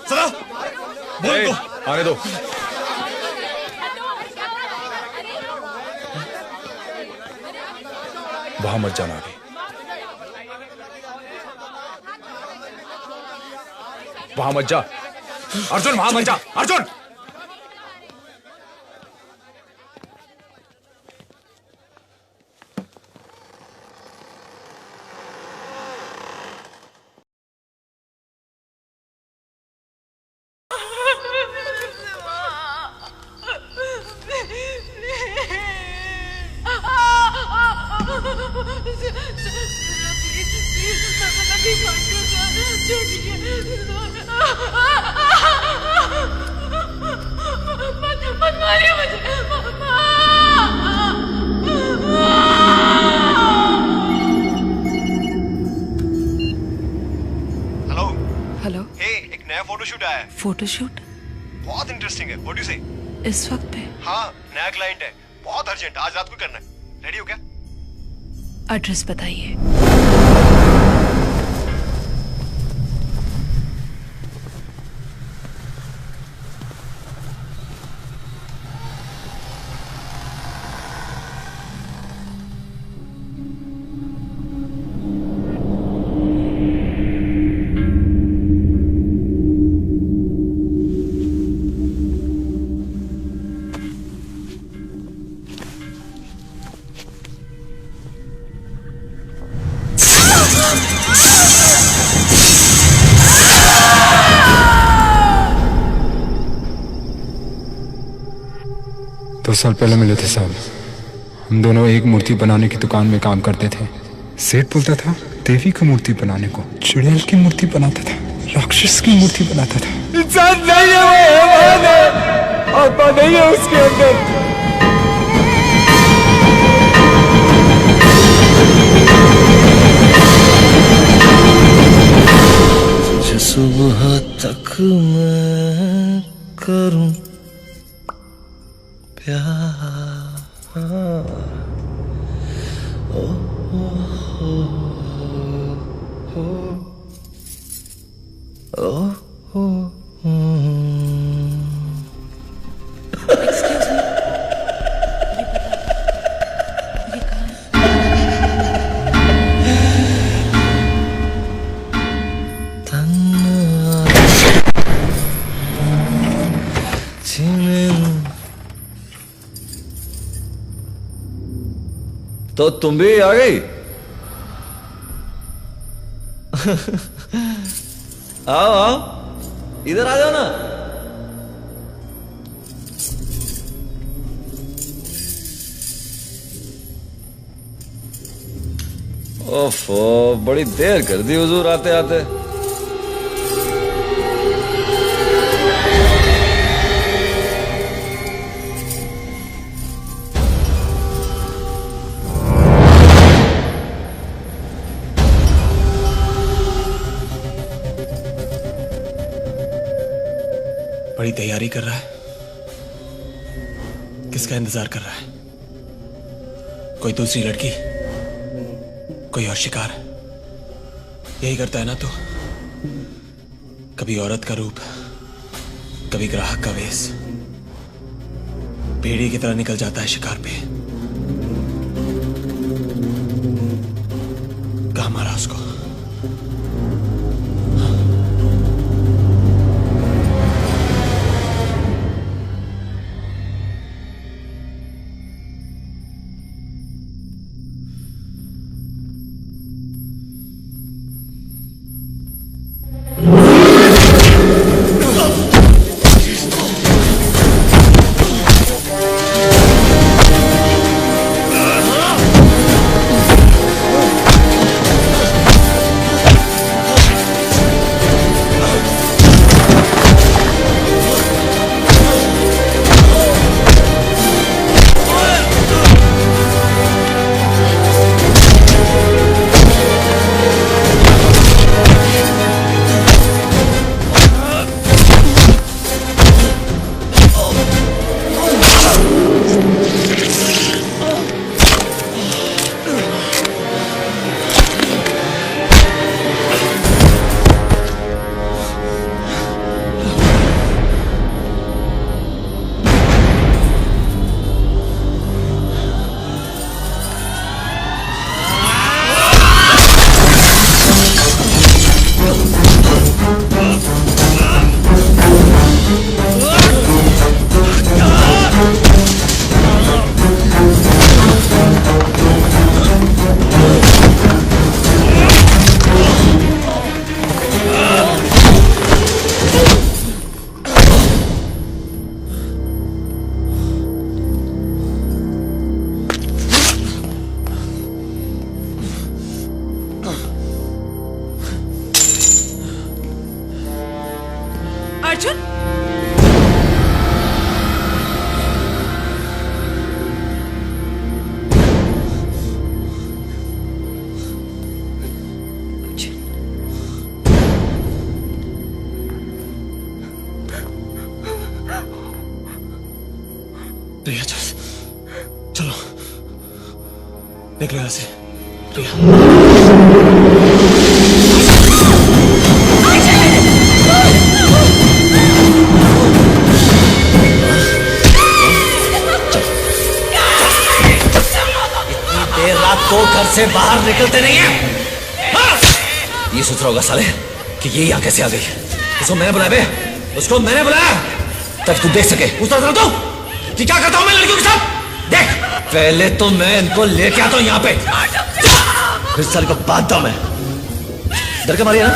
सदा बोल दो। आने दो। वहां मत जाना अभी, वहां मत जा अर्जुन, वहां मत जा अर्जुन। हेलो। एक नया फोटोशूट आया है। फोटोशूट? बहुत इंटरेस्टिंग है। व्हाट डू यू से? इस वक्त पे? हाँ, नया क्लाइंट है, बहुत अर्जेंट, आज रात को करना है। रेडी हो क्या? एड्रेस बताइए। दो साल पहले मिले थे साहब। हम दोनों एक मूर्ति बनाने की दुकान में काम करते थे। सेठ बोलता था देवी की मूर्ति बनाने को, चुड़ैल की मूर्ति बनाता था, राक्षस की मूर्ति बनाता था। इंसान नहीं है वो, हैवान है, आत्मा नहीं है उसके अंदर। तुझे सुबह तक मैं करूं प्यार। ओ, ओ, ओ, ओ, ओ, तो तुम भी आ गई? आओ आओ, इधर आ जाओ ना। ओफो, बड़ी देर कर दी हुजूर आते आते। बड़ी तैयारी कर रहा है। किसका इंतजार कर रहा है? कोई दूसरी लड़की, कोई और शिकार? यही करता है ना तू? कभी औरत का रूप, कभी ग्राहक का वेश, भेड़िए की तरह निकल जाता है शिकार पे। कहाँ मारा उसको? अर्जुन प्रिया चलो निकलो यहाँ से प्रिया। देर रात को घर से बाहर निकलते नहीं है। ये सोच रहा होगा साले कि ये यहाँ कैसे आ गई। उसको मैंने बुलाया बे, उसको मैंने बुलाया ताकि तू देख सके उस तरह तो कि क्या करता हूँ मैं लड़कियों के साथ। देख पहले तो मैं इनको लेके आता हूँ यहाँ पे, फिर साले को बांधता हूँ मैं। डर के मारी है ना,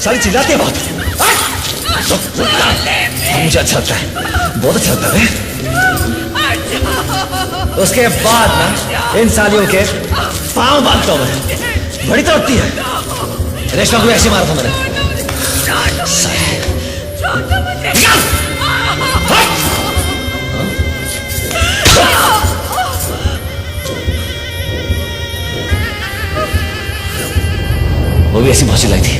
साली चिल्लाती है बहुत। मुझे अच्छा लगता है, बहुत अच्छा लगता है। उसके बाद ना इन सालियों के पांव बांधता हूं मैं, बड़ी तड़पती है। रेशमा को ऐसे मारा था मैंने। वो भी ऐसी बहुत चिल्लाई थी।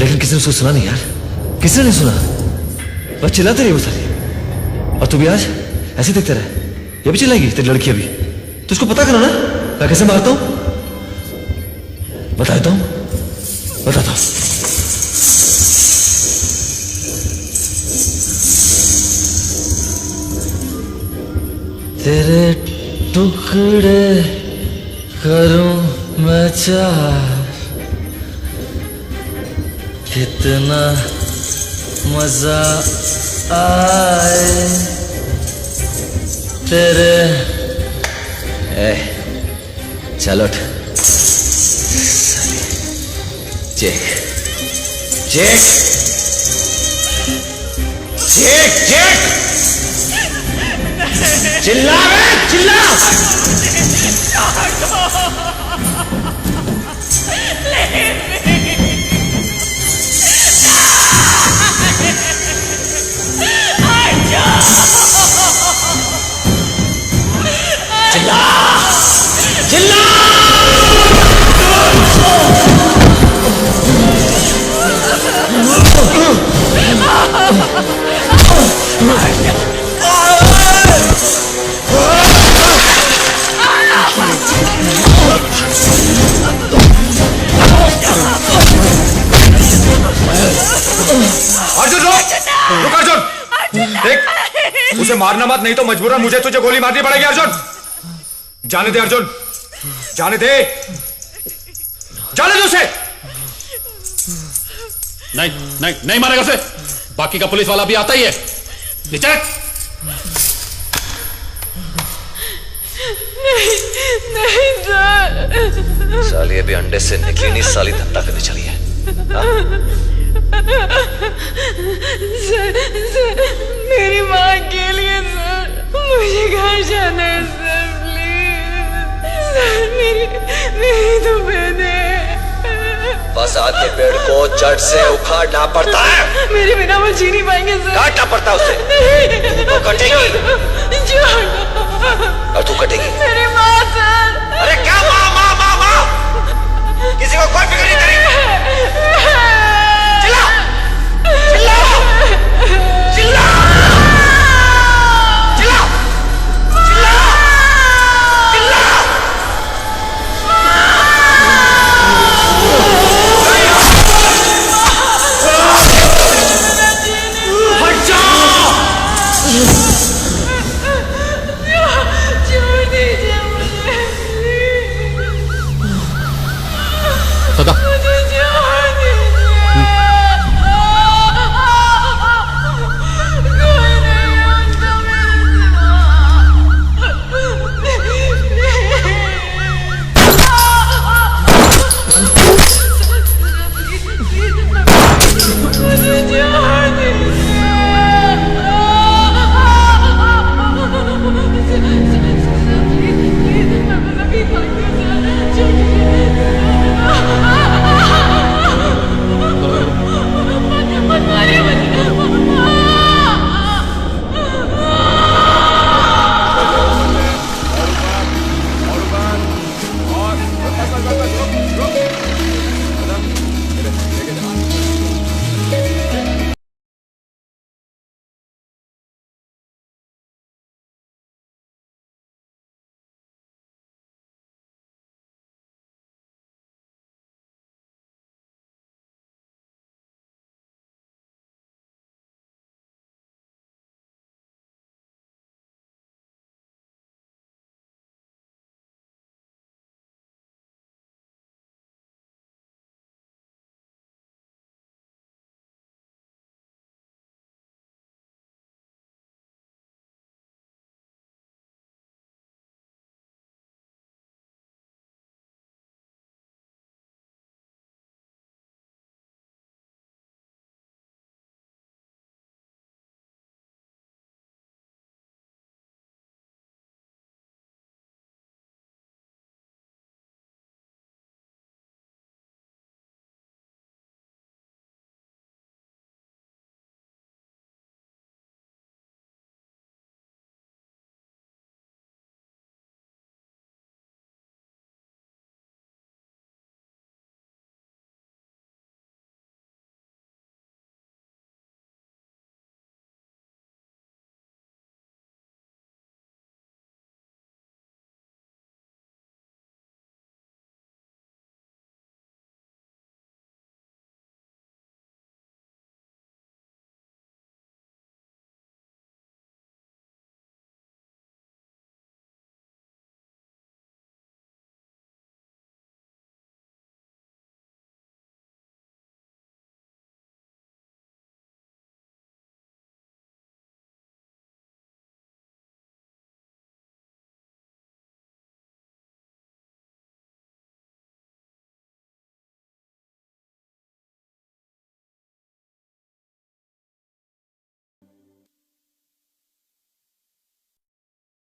लेकिन किसी ने उसको सुना नहीं यार, किसी ने सुना। बस चिल्लाते रही वो सारी। और तू भी आज ऐसे देखते रहे, ये भी चिल्लाएगी तेरी लड़की अभी। तो उसको पता करो ना मैं कैसे मारता हूं, बताता हूं। तेरे टुकड़े करूं मैं चार, कितना मजा आए तेरे। चलो चेक चेक चेक चेक चिल्ला चिल्ला। चिल्ला चिल्ला। अर्जुन रुक अर्जुन, देख उसे मारना मत, नहीं तो मजबूरन मुझे तुझे गोली मारनी पड़ेगी। अर्जुन जाने दे, अर्जुन जाने दे, जाने दे उसे। नहीं मारेगा उसे, बाकी का पुलिस वाला भी आता ही है। नीचे नहीं सर। साली अभी अंडे से निकली नहीं, साली धंधा करने चली है। सर मेरी माँ के लिए सर, मुझे घर जाना है सर, प्लीज सर। मेरी तो बहन है। बस आधे पेड़ को जड़ से उखाड़ना पड़ता है। मेरे बिना वो जी नहीं पाएंगे सर। काटना पड़ता है उसे। तो कटेगी और तू कटेगी।